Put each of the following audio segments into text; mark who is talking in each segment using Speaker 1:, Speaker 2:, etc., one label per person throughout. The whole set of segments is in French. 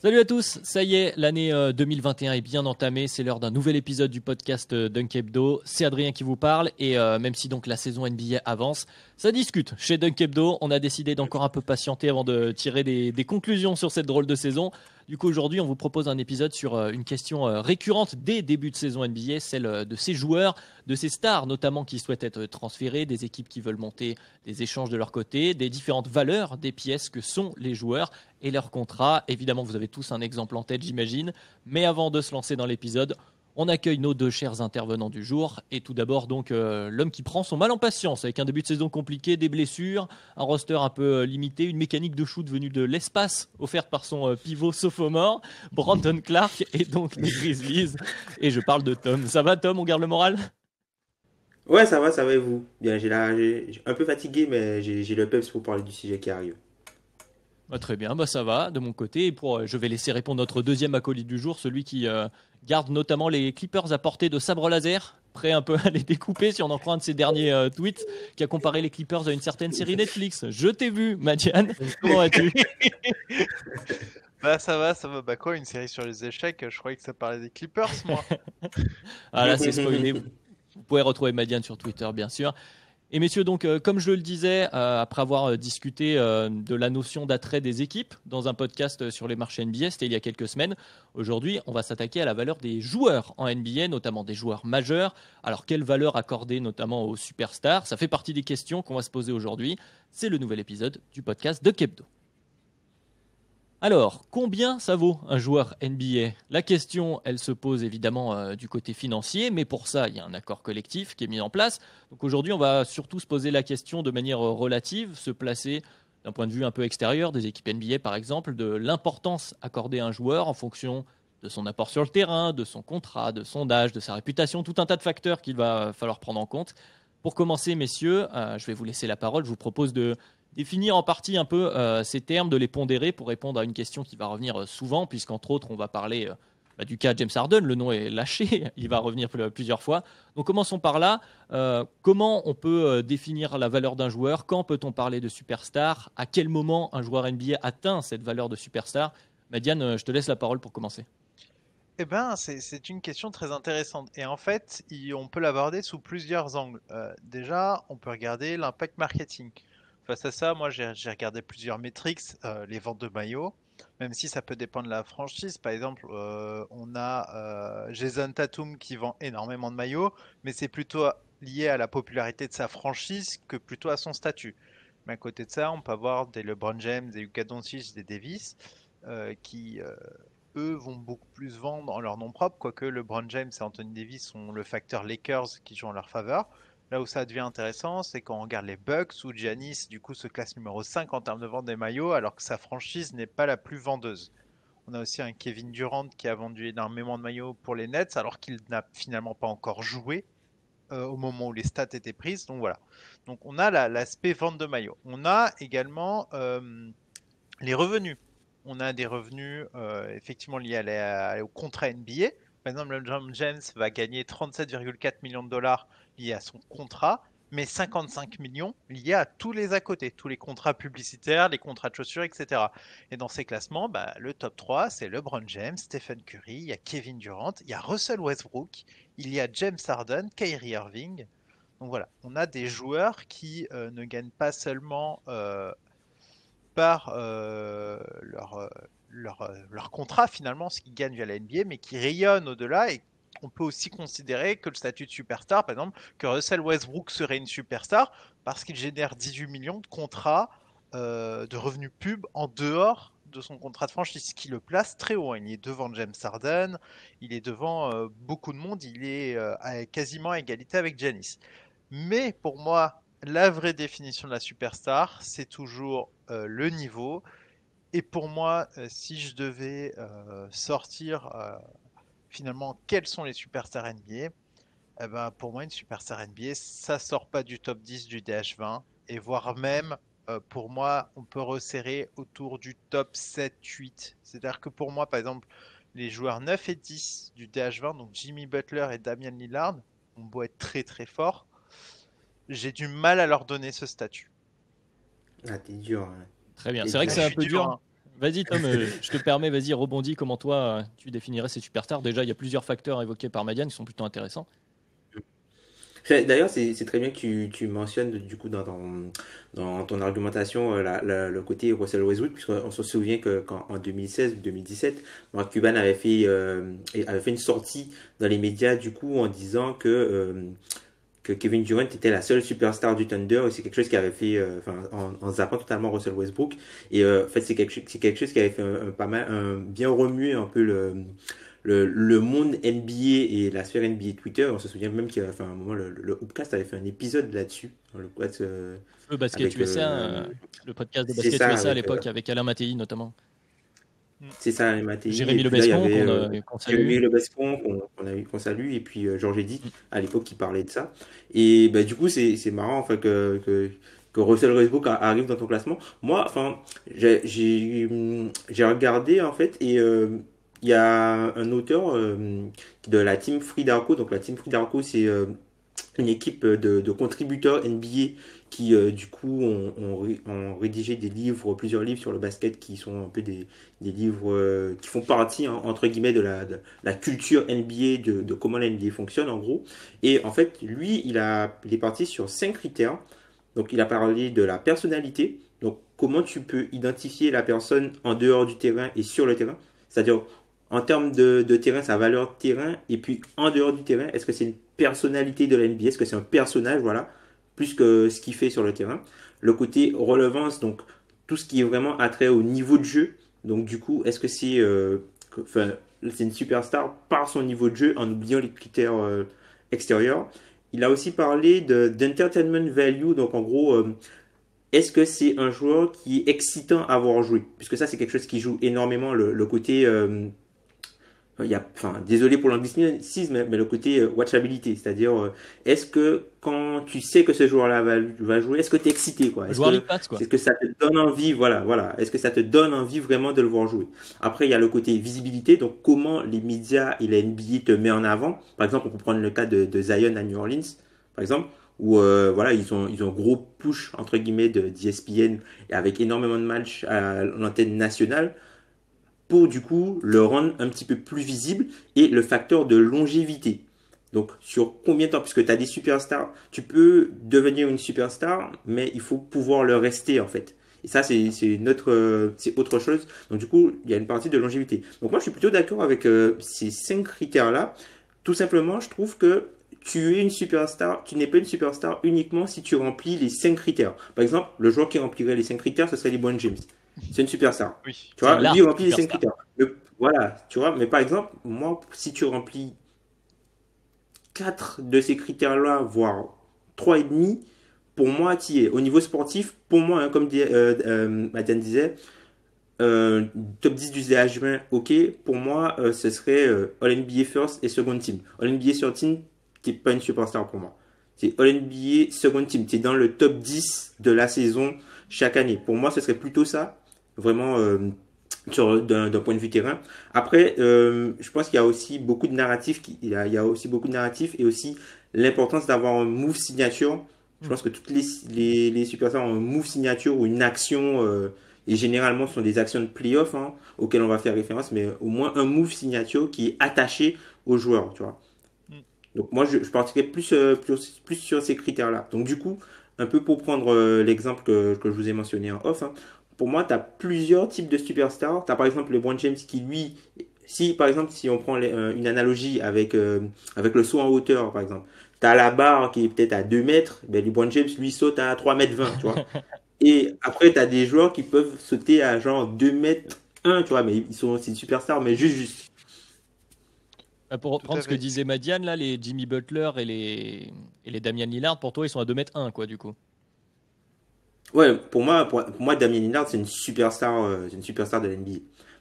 Speaker 1: Salut à tous, ça y est, l'année 2021 est bien entamée, c'est l'heure d'un nouvel épisode du podcast Dunk Hebdo. C'est Adrien qui vous parle et même si donc la saison NBA avance, ça discute. Chez Dunk Hebdo, on a décidé d'encore un peu patienter avant de tirer des conclusions sur cette drôle de saison. Du coup, aujourd'hui, on vous propose un épisode sur une question récurrente dès début de saison NBA, celle de ces joueurs, de ces stars notamment qui souhaitent être transférés, des équipes qui veulent monter des échanges de leur côté, des différentes valeurs des pièces que sont les joueurs et leurs contrats. Évidemment, vous avez tous un exemple en tête, j'imagine. Mais avant de se lancer dans l'épisode, on accueille nos deux chers intervenants du jour. Et tout d'abord, donc, l'homme qui prend son mal en patience avec un début de saison compliqué, des blessures, un roster un peu limité, une mécanique de shoot venue de l'espace offerte par son pivot sophomore, Brandon Clark, et donc les Grizzlies. Et je parle de Tom. Ça va, Tom? On garde le moral?
Speaker 2: Ouais, ça va et vous? Bien, j'ai un peu fatigué, mais j'ai le peps pour parler du sujet qui arrive.
Speaker 1: Très bien, ça va de mon côté. Et je vais laisser répondre notre deuxième acolyte du jour, celui qui garde notamment les Clippers à portée de sabre laser, prêt un peu à les découper si on en croit un de ses derniers tweets, qui a comparé les Clippers à une certaine série Netflix. Je t'ai vu, Madiane. Comment vas-tu?
Speaker 3: Bah ça va. Bah quoi, une série sur les échecs, je croyais que ça parlait des Clippers, moi.
Speaker 1: Ah là, c'est spoilé. Vous pouvez retrouver Madiane sur Twitter, bien sûr. Et messieurs, donc, comme je le disais, après avoir discuté de la notion d'attrait des équipes dans un podcast sur les marchés NBA, c'était il y a quelques semaines, aujourd'hui, on va s'attaquer à la valeur des joueurs en NBA, notamment des joueurs majeurs. Alors, quelle valeur accorder notamment aux superstars? Ça fait partie des questions qu'on va se poser aujourd'hui. C'est le nouvel épisode du podcast de Kebdo. Alors, combien ça vaut un joueur NBA? La question, elle se pose évidemment du côté financier, mais pour ça, il y a un accord collectif qui est mis en place. Donc aujourd'hui, on va surtout se poser la question de manière relative, se placer d'un point de vue un peu extérieur des équipes NBA par exemple, de l'importance accordée à un joueur en fonction de son apport sur le terrain, de son contrat, de son âge, de sa réputation, tout un tas de facteurs qu'il va falloir prendre en compte. Pour commencer, messieurs, je vais vous laisser la parole. Je vous propose de définir en partie un peu ces termes, de les pondérer pour répondre à une question qui va revenir souvent, puisqu'entre autres, on va parler du cas James Harden. Le nom est lâché, il va revenir plusieurs fois. Donc commençons par là. Comment on peut définir la valeur d'un joueur? Quand peut-on parler de superstar? À quel moment un joueur NBA atteint cette valeur de superstar? Madiane, je te laisse la parole pour commencer.
Speaker 3: Eh ben, c'est une question très intéressante. Et en fait, on peut l'aborder sous plusieurs angles. Déjà, on peut regarder l'impact marketing. Face à ça, moi, j'ai regardé plusieurs métriques, les ventes de maillots, même si ça peut dépendre de la franchise. Par exemple, on a Jason Tatum qui vend énormément de maillots, mais c'est plutôt lié à la popularité de sa franchise que plutôt à son statut. Mais à côté de ça, on peut avoir des LeBron James, des Luka Doncic, des Davis, qui eux vont beaucoup plus vendre en leur nom propre, quoique LeBron James et Anthony Davis sont le facteur Lakers qui joue en leur faveur. Là où ça devient intéressant, c'est quand on regarde les Bucks où Giannis du coup se classe numéro 5 en termes de vente des maillots alors que sa franchise n'est pas la plus vendeuse. On a aussi un Kevin Durant qui a vendu énormément de maillots pour les Nets alors qu'il n'a finalement pas encore joué au moment où les stats étaient prises. Donc voilà. Donc on a l'aspect vente de maillots. On a également les revenus. On a des revenus effectivement liés au contrat NBA. Par exemple, LeBron James va gagner 37,4 millions de dollars liés à son contrat, mais 55 millions liés à tous les à côté, tous les contrats publicitaires, les contrats de chaussures, etc. Et dans ces classements, bah, le top 3, c'est LeBron James, Stephen Curry, il y a Kevin Durant, il y a Russell Westbrook, il y a James Harden, Kyrie Irving. Donc voilà, on a des joueurs qui ne gagnent pas seulement par leur contrat finalement, ce qu'ils gagnent via la NBA, mais qui rayonnent au-delà. Et on peut aussi considérer que le statut de superstar, par exemple, que Russell Westbrook serait une superstar parce qu'il génère 18 millions de contrats de revenus pub en dehors de son contrat de franchise, ce qui le place très haut. Il est devant James Harden, il est devant beaucoup de monde, il est quasiment à égalité avec Giannis. Mais pour moi, la vraie définition de la superstar, c'est toujours le niveau. Et pour moi, si je devais sortir finalement quels sont les superstars NBA, eh ben, pour moi, une superstar NBA, ça sort pas du top 10 du DH20. Et voire même, pour moi, on peut resserrer autour du top 7-8. C'est-à-dire que pour moi, par exemple, les joueurs 9 et 10 du DH20, donc Jimmy Butler et Damian Lillard, ont beau être très très forts, j'ai du mal à leur donner ce statut.
Speaker 2: Ah, t'es dur, hein.
Speaker 1: Très bien.
Speaker 2: T'es
Speaker 1: C'est vrai que
Speaker 2: dur.
Speaker 3: Ah,
Speaker 1: c'est
Speaker 3: je
Speaker 1: un
Speaker 3: suis
Speaker 1: peu
Speaker 3: dur,
Speaker 1: dur.
Speaker 3: hein.
Speaker 1: Vas-y Tom, je te permets, vas-y, rebondis. Comment toi, tu définirais ces superstars? Déjà, il y a plusieurs facteurs évoqués par Madiane qui sont plutôt intéressants.
Speaker 2: D'ailleurs, c'est très bien que tu mentionnes du coup dans ton argumentation le côté Russell Westbrook, puisqu'on se souvient que quand, en 2016 ou 2017, Mark Cuban avait fait une sortie dans les médias du coup en disant que Kevin Durant était la seule superstar du Thunder et c'est quelque chose qui avait fait en zappant totalement Russell Westbrook et en fait c'est quelque chose qui avait fait bien remuer un peu le monde NBA et la sphère NBA Twitter. On se souvient même qu'il y a fait un moment le Hoopcast avait fait un épisode là-dessus, le Hoopcast,
Speaker 1: Le basket
Speaker 2: avec
Speaker 1: USA, le podcast de
Speaker 2: c'est
Speaker 1: basket
Speaker 2: ça
Speaker 1: USA à
Speaker 2: avec
Speaker 1: l'époque avec Alain Mattei notamment.
Speaker 2: c'est ça les Mattei et
Speaker 1: Jérémy
Speaker 2: puis là il y
Speaker 1: Lebescon
Speaker 2: avait
Speaker 1: qu'on salue.
Speaker 2: Jérémy Lebescon qu'on salue et puis Georges Eddy
Speaker 1: Mm.
Speaker 2: à l'époque qui parlait de ça et bah, du coup c'est marrant enfin que Russell Westbrook arrive dans ton classement. Moi, enfin, j'ai regardé en fait et il y a un auteur de la team Free Darko. Donc la team Free Darko, c'est une équipe de contributeurs NBA qui du coup ont rédigé des livres, plusieurs livres sur le basket qui sont un peu des livres qui font partie hein, entre guillemets de la culture NBA, de comment la NBA fonctionne en gros. Et en fait, lui, il est parti sur 5 critères. Donc il a parlé de la personnalité, donc comment tu peux identifier la personne en dehors du terrain et sur le terrain, c'est-à-dire en termes de terrain, sa valeur de terrain, et puis en dehors du terrain, est-ce que c'est une personnalité de la NBA, est-ce que c'est un personnage, voilà, plus que ce qu'il fait sur le terrain. Le côté relevance, donc tout ce qui est vraiment attrait au niveau de jeu, donc du coup, est-ce que enfin, c'est une superstar par son niveau de jeu en oubliant les critères extérieurs. Il a aussi parlé d'entertainment value, donc en gros, est-ce que c'est un joueur qui est excitant à voir jouer? Puisque ça, c'est quelque chose qui joue énormément le côté enfin, désolé pour l'anglicisme, mais le côté watchability, c'est-à-dire, est-ce que quand tu sais que ce joueur-là va jouer, est-ce que tu es excité, quoi?
Speaker 1: Le joueur League Pass, quoi.
Speaker 2: Est-ce que ça te donne envie, voilà, est-ce que ça te donne envie vraiment de le voir jouer? Après, il y a le côté visibilité, donc comment les médias et la NBA te met en avant. Par exemple, on peut prendre le cas de Zion à New Orleans, par exemple, où voilà, ils ont gros push, entre guillemets, d'ESPN, et avec énormément de matchs à l'antenne nationale pour du coup le rendre un petit peu plus visible et le facteur de longévité. Donc sur combien de temps, puisque tu as des superstars, tu peux devenir une superstar, mais il faut pouvoir le rester en fait. Et ça, c'est autre chose. Donc du coup, il y a une partie de longévité. Donc moi, je suis plutôt d'accord avec ces 5 critères-là. Tout simplement, je trouve que tu es une superstar, tu n'es pas une superstar uniquement si tu remplis les 5 critères. Par exemple, le joueur qui remplirait les 5 critères, ce serait LeBron James. C'est une superstar.
Speaker 3: Oui.
Speaker 2: Tu
Speaker 1: C'est
Speaker 2: vois, lui, il
Speaker 1: l'art
Speaker 2: remplit les 5
Speaker 1: superstar.
Speaker 2: critères. Voilà, tu vois, mais par exemple, moi, si tu remplis 4 de ces critères-là, voire 3 et demi, pour moi, tu y es. Au niveau sportif, pour moi, hein, comme Madiane disait, top 10 du ZH20, ok. Pour moi, ce serait All NBA First et Second Team. All NBA Third Team, t'es pas une superstar pour moi. C'est All NBA Second Team. T'es dans le top 10 de la saison chaque année. Pour moi, ce serait plutôt ça. Vraiment, d'un point de vue terrain. Après, je pense qu'il y a aussi beaucoup de narratifs. Il y a aussi beaucoup de narratifs et aussi l'importance d'avoir un move signature. Je pense que toutes les superstars ont un move signature ou une action, et généralement ce sont des actions de playoff hein, auxquelles on va faire référence, mais au moins un move signature qui est attaché au joueur, tu vois.
Speaker 3: Mm.
Speaker 2: Donc moi, je partirais plus sur ces critères-là. Donc du coup, un peu pour prendre l'exemple que je vous ai mentionné en off, hein, pour moi, tu as plusieurs types de superstars. Tu as par exemple LeBron James qui, lui, si par exemple, si on prend une analogie avec le saut en hauteur, par exemple, tu as la barre qui est peut-être à 2 mètres, ben LeBron James, lui, saute à 3 mètres 20, tu vois. Et après, tu as des joueurs qui peuvent sauter à genre 2 mètres 1, tu vois, mais c'est des superstars, mais juste.
Speaker 1: Pour
Speaker 3: Tout
Speaker 1: reprendre
Speaker 3: à
Speaker 1: ce que
Speaker 3: fait.
Speaker 1: disait Madiane, là, les Jimmy Butler et les Damian Lillard, pour toi, ils sont à 2 m 1, quoi, du coup.
Speaker 2: Ouais, pour moi, Damien Lillard, c'est une superstar de l'NBA.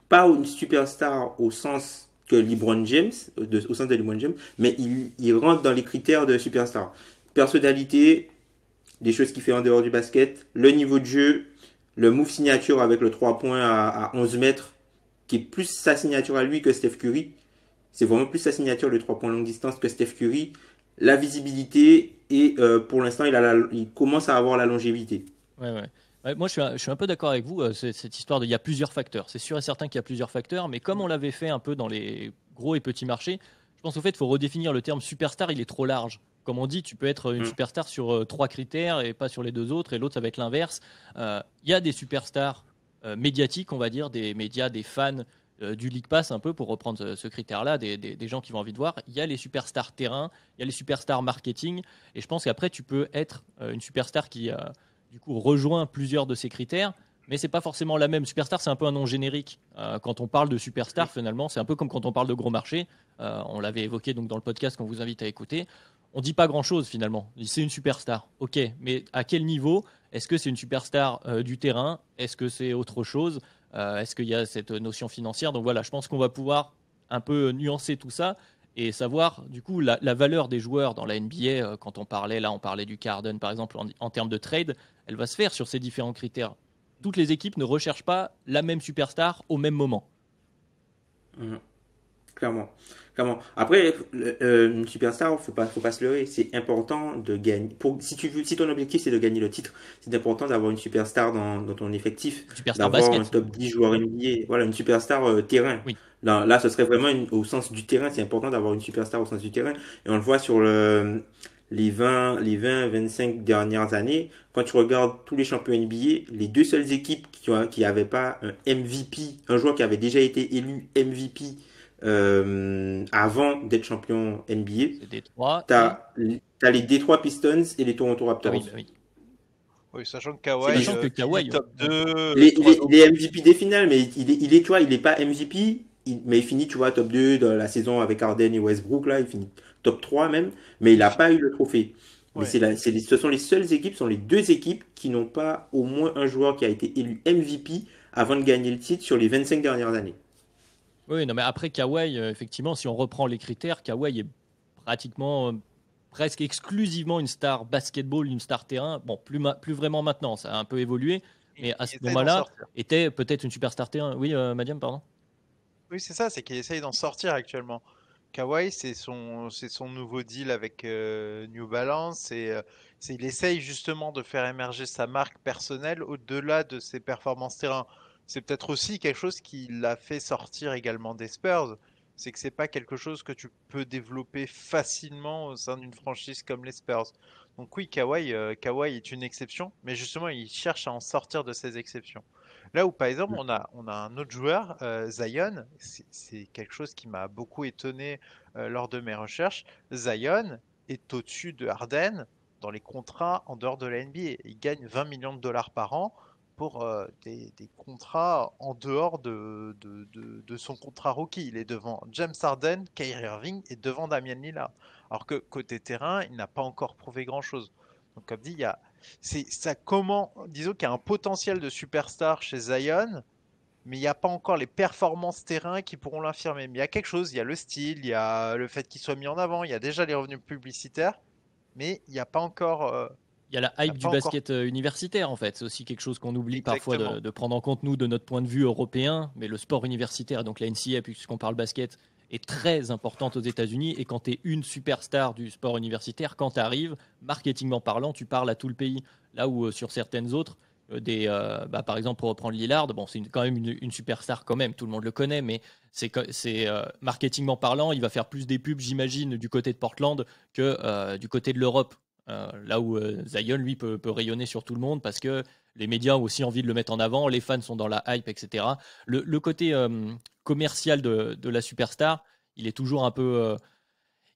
Speaker 2: Pas une superstar au sens que LeBron James, au sens de LeBron James, mais il rentre dans les critères de superstar. Personnalité, des choses qu'il fait en dehors du basket, le niveau de jeu, le move signature avec le 3 points à 11 mètres, qui est plus sa signature à lui que Steph Curry. C'est vraiment plus sa signature, le 3 points longue distance que Steph Curry. La visibilité et pour l'instant, il commence à avoir la longévité.
Speaker 1: Ouais, ouais. Ouais, moi, je suis un peu d'accord avec vous. Cette histoire il y a plusieurs facteurs. C'est sûr et certain qu'il y a plusieurs facteurs, mais comme on l'avait fait un peu dans les gros et petits marchés, je pense au fait, il faut redéfinir le terme superstar. Il est trop large. Comme on dit, tu peux être une
Speaker 2: Mm.
Speaker 1: superstar sur trois critères et pas sur les deux autres, et l'autre, ça va être l'inverse. Il y a des superstars médiatiques, on va dire, des médias, des fans du League Pass, un peu, pour reprendre ce critère-là, des gens qui vont envie de voir. Il y a les superstars terrain, il y a les superstars marketing, et je pense qu'après, tu peux être une superstar qui du coup rejoint plusieurs de ces critères, mais c'est pas forcément la même. Superstar, c'est un peu un nom générique. Quand on parle de superstar, finalement, c'est un peu comme quand on parle de gros marché. On l'avait évoqué donc dans le podcast qu'on vous invite à écouter. On dit pas grand-chose finalement. C'est une superstar, ok, mais à quel niveau? Est-ce que c'est une superstar du terrain? Est-ce que c'est autre chose? Est-ce qu'il y a cette notion financière? Donc voilà, je pense qu'on va pouvoir un peu nuancer tout ça et savoir du coup la valeur des joueurs dans la NBA. Quand on parlait là, on parlait du Carden par exemple en termes de trade, elle va se faire sur ces différents critères. Toutes les équipes ne recherchent pas la même superstar au même moment.
Speaker 2: Mm. Clairement. Clairement. Après, une superstar, faut pas se leurrer. C'est important de gagner. Si ton objectif c'est de gagner le titre, c'est important d'avoir une superstar dans ton effectif,
Speaker 1: Superstar
Speaker 2: d'avoir un
Speaker 1: basket,
Speaker 2: top 10 joueurs NBA. Voilà, une superstar terrain.
Speaker 1: oui.
Speaker 2: Là, ce serait vraiment au sens du terrain. C'est important d'avoir une superstar au sens du terrain. Et on le voit sur les 25 dernières années. Quand tu regardes tous les champions NBA, les deux seules équipes qui avaient pas un MVP, un joueur qui avait déjà été élu MVP avant d'être champion NBA,
Speaker 1: C'est Détroit et
Speaker 2: t'as les Detroit Pistons et les Toronto
Speaker 1: ah
Speaker 2: Raptors.
Speaker 1: oui, bah oui.
Speaker 3: Oui, sachant que
Speaker 2: C'est les,
Speaker 3: Kawhi
Speaker 1: Sachant que
Speaker 3: finit
Speaker 1: Kawhi,
Speaker 3: top
Speaker 1: ouais.
Speaker 3: 2,
Speaker 2: les MVP des finales, mais tu vois, il est pas MVP, mais il finit, tu vois, top 2 dans la saison avec Harden et Westbrook, là, il finit top 3 même, mais il
Speaker 3: il
Speaker 2: n'a
Speaker 3: fi-
Speaker 2: pas eu le trophée. Mais
Speaker 3: ouais.
Speaker 2: ce sont les seules équipes, ce sont les deux équipes qui n'ont pas au moins un joueur qui a été élu MVP avant de gagner le titre sur les 25 dernières années.
Speaker 1: Oui, non, mais après Kawhi, effectivement, si on reprend les critères, Kawhi est pratiquement, presque exclusivement une star basketball, une star terrain. Bon, plus vraiment maintenant, ça a un peu évolué, mais à
Speaker 3: Il
Speaker 1: ce
Speaker 3: essaye d'en
Speaker 1: moment-là,
Speaker 3: sortir.
Speaker 1: était peut-être une superstar terrain. Oui, Madiam, pardon.
Speaker 3: Oui, c'est ça, c'est qu'il essaye d'en sortir actuellement. Kawhi, c'est son nouveau deal avec New Balance il essaye justement de faire émerger sa marque personnelle au-delà de ses performances terrain. C'est peut-être aussi quelque chose qui l'a fait sortir également des Spurs. C'est que c'est pas quelque chose que tu peux développer facilement au sein d'une franchise comme les Spurs. Donc oui, Kawhi est une exception, mais justement, il cherche à en sortir de ces exceptions. Là où, par exemple, on a un autre joueur, Zion, c'est quelque chose qui m'a beaucoup étonné lors de mes recherches. Zion est au-dessus de Harden dans les contrats en dehors de la NBA. Il gagne 20 millions de dollars par an pour des contrats en dehors de son contrat rookie. Il est devant James Harden, Kyrie Irving et devant Damian Lillard. Alors que côté terrain, il n'a pas encore prouvé grand-chose. Donc, comme dit, disons qu'il y a un potentiel de superstar chez Zion, mais il n'y a pas encore les performances terrain qui pourront l'infirmer. Mais il y a quelque chose, il y a le style, il y a le fait qu'il soit mis en avant, il y a déjà les revenus publicitaires, mais il n'y a pas encore,
Speaker 1: Il y a la
Speaker 3: il y a
Speaker 1: hype du
Speaker 3: pas encore
Speaker 1: basket universitaire, en fait. C'est aussi quelque chose qu'on oublie parfois
Speaker 3: exactement.
Speaker 1: de prendre en compte, nous, de notre point de vue européen. Mais le sport universitaire, donc la NCAA, puisqu'on parle basket, est très importante aux États-Unis. Et quand tu es une superstar du sport universitaire, quand tu arrives, marketingment parlant, tu parles à tout le pays. Là où sur certaines autres, par exemple, pour reprendre Lillard, bon, c'est quand même une superstar quand même, tout le monde le connaît, mais c'est marketingment parlant, il va faire plus des pubs, j'imagine, du côté de Portland que du côté de l'Europe. Là où Zion, lui, peut rayonner sur tout le monde parce que les médias ont aussi envie de le mettre en avant, les fans sont dans la hype, etc. Le côté commercial de la superstar, il est toujours un peu,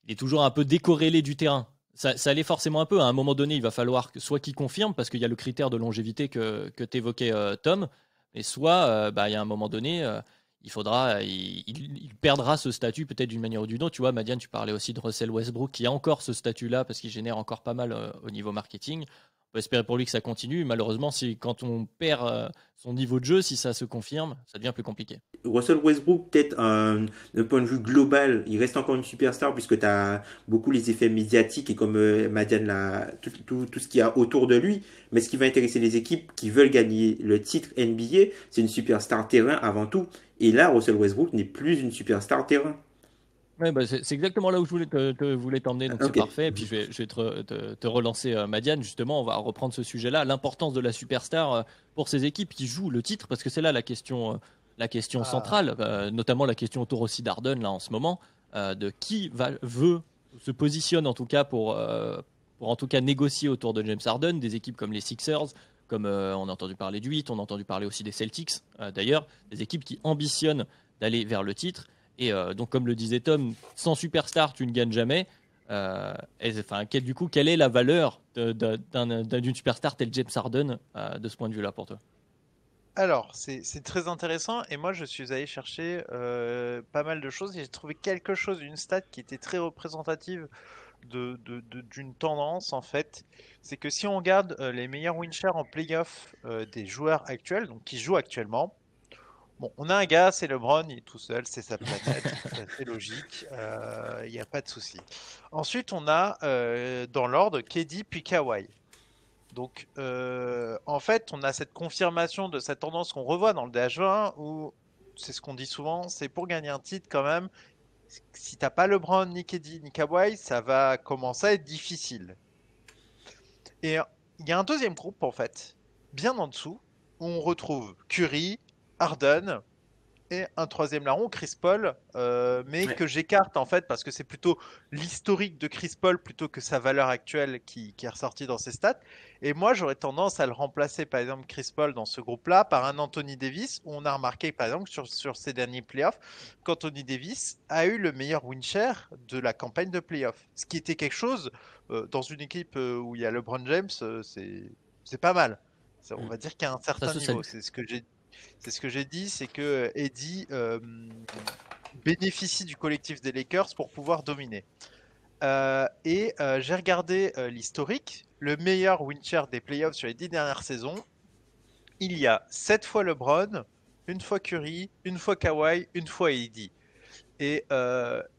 Speaker 1: il est toujours un peu décorrélé du terrain. Ça l'est forcément un peu. À un moment donné, il va falloir soit qu'il confirme, parce qu'il y a le critère de longévité que tu évoquais, Tom, mais soit, il y a un moment donné, il perdra ce statut peut-être d'une manière ou d'une autre. Tu vois, Madiane, tu parlais aussi de Russell Westbrook qui a encore ce statut-là parce qu'il génère encore pas mal au niveau marketing. On peut espérer pour lui que ça continue. Malheureusement, quand on perd son niveau de jeu, si ça se confirme, ça devient plus compliqué.
Speaker 2: Russell Westbrook, peut-être d'un point de vue global, il reste encore une superstar puisque tu as beaucoup les effets médiatiques et comme Madiane l'a, tout ce qu'il y a autour de lui. Mais ce qui va intéresser les équipes qui veulent gagner le titre NBA, c'est une superstar terrain avant tout. Et là, Russell Westbrook n'est plus une superstar terrain.
Speaker 1: Ouais, bah, c'est exactement là où je voulais t'emmener, donc c'est
Speaker 2: Ok.
Speaker 1: parfait. Et puis je vais te relancer, Madiane, justement, on va reprendre ce sujet-là, l'importance de la superstar pour ces équipes qui jouent le titre, parce que c'est là la question
Speaker 3: Ah,
Speaker 1: centrale, notamment la question autour aussi d'Arden, là, en ce moment, de qui veut, se positionne en tout cas pour en tout cas négocier autour de James Harden, des équipes comme les Sixers, comme on a entendu parler du 8, on a entendu parler aussi des Celtics, d'ailleurs, des équipes qui ambitionnent d'aller vers le titre. Et donc, comme le disait Tom, sans superstar, tu ne gagnes jamais. Enfin, du coup, quelle est la valeur d'une superstar telle James Harden de ce point de vue-là pour toi?
Speaker 3: alors, c'est très intéressant et moi je suis allé chercher pas mal de choses et j'ai trouvé quelque chose, une stat qui était très représentative d'une tendance en fait. C'est que si on regarde les meilleurs win shares en playoff des joueurs actuels, donc qui jouent actuellement, bon, on a un gars, c'est LeBron, il est tout seul, c'est sa planète, c'est assez logique, il n'y a pas de souci. Ensuite, on a dans l'ordre KD puis Kawhi. Donc, en fait, on a cette confirmation de cette tendance qu'on revoit dans le DH20 où c'est ce qu'on dit souvent, c'est pour gagner un titre quand même. Si t'as pas LeBron, ni KD, ni Kawhi, ça va commencer à être difficile. Et il y a un deuxième groupe en fait, bien en dessous, où on retrouve Curry, Harden et un troisième larron, Chris Paul, mais
Speaker 2: Ouais.
Speaker 3: que j'écarte en fait parce que c'est plutôt l'historique de Chris Paul plutôt que sa valeur actuelle qui est ressortie dans ses stats. Et moi, j'aurais tendance à le remplacer, par exemple, Chris Paul dans ce groupe-là par un Anthony Davis, où on a remarqué, par exemple, sur ces derniers playoffs, qu'Anthony Davis a eu le meilleur win share de la campagne de playoffs. Ce qui était quelque chose, dans une équipe où il y a LeBron James, c'est pas mal. On
Speaker 2: Mm.
Speaker 3: va dire qu'à un
Speaker 1: Ça
Speaker 3: certain
Speaker 1: se
Speaker 3: niveau.
Speaker 1: salue.
Speaker 3: C'est ce que j'ai dit, c'est que Eddie bénéficie du collectif des Lakers pour pouvoir dominer. Et j'ai regardé l'historique. Le meilleur win share des playoffs sur les 10 dernières saisons, il y a 7 fois LeBron, une fois Curry, une fois Kawhi, une fois AD. Et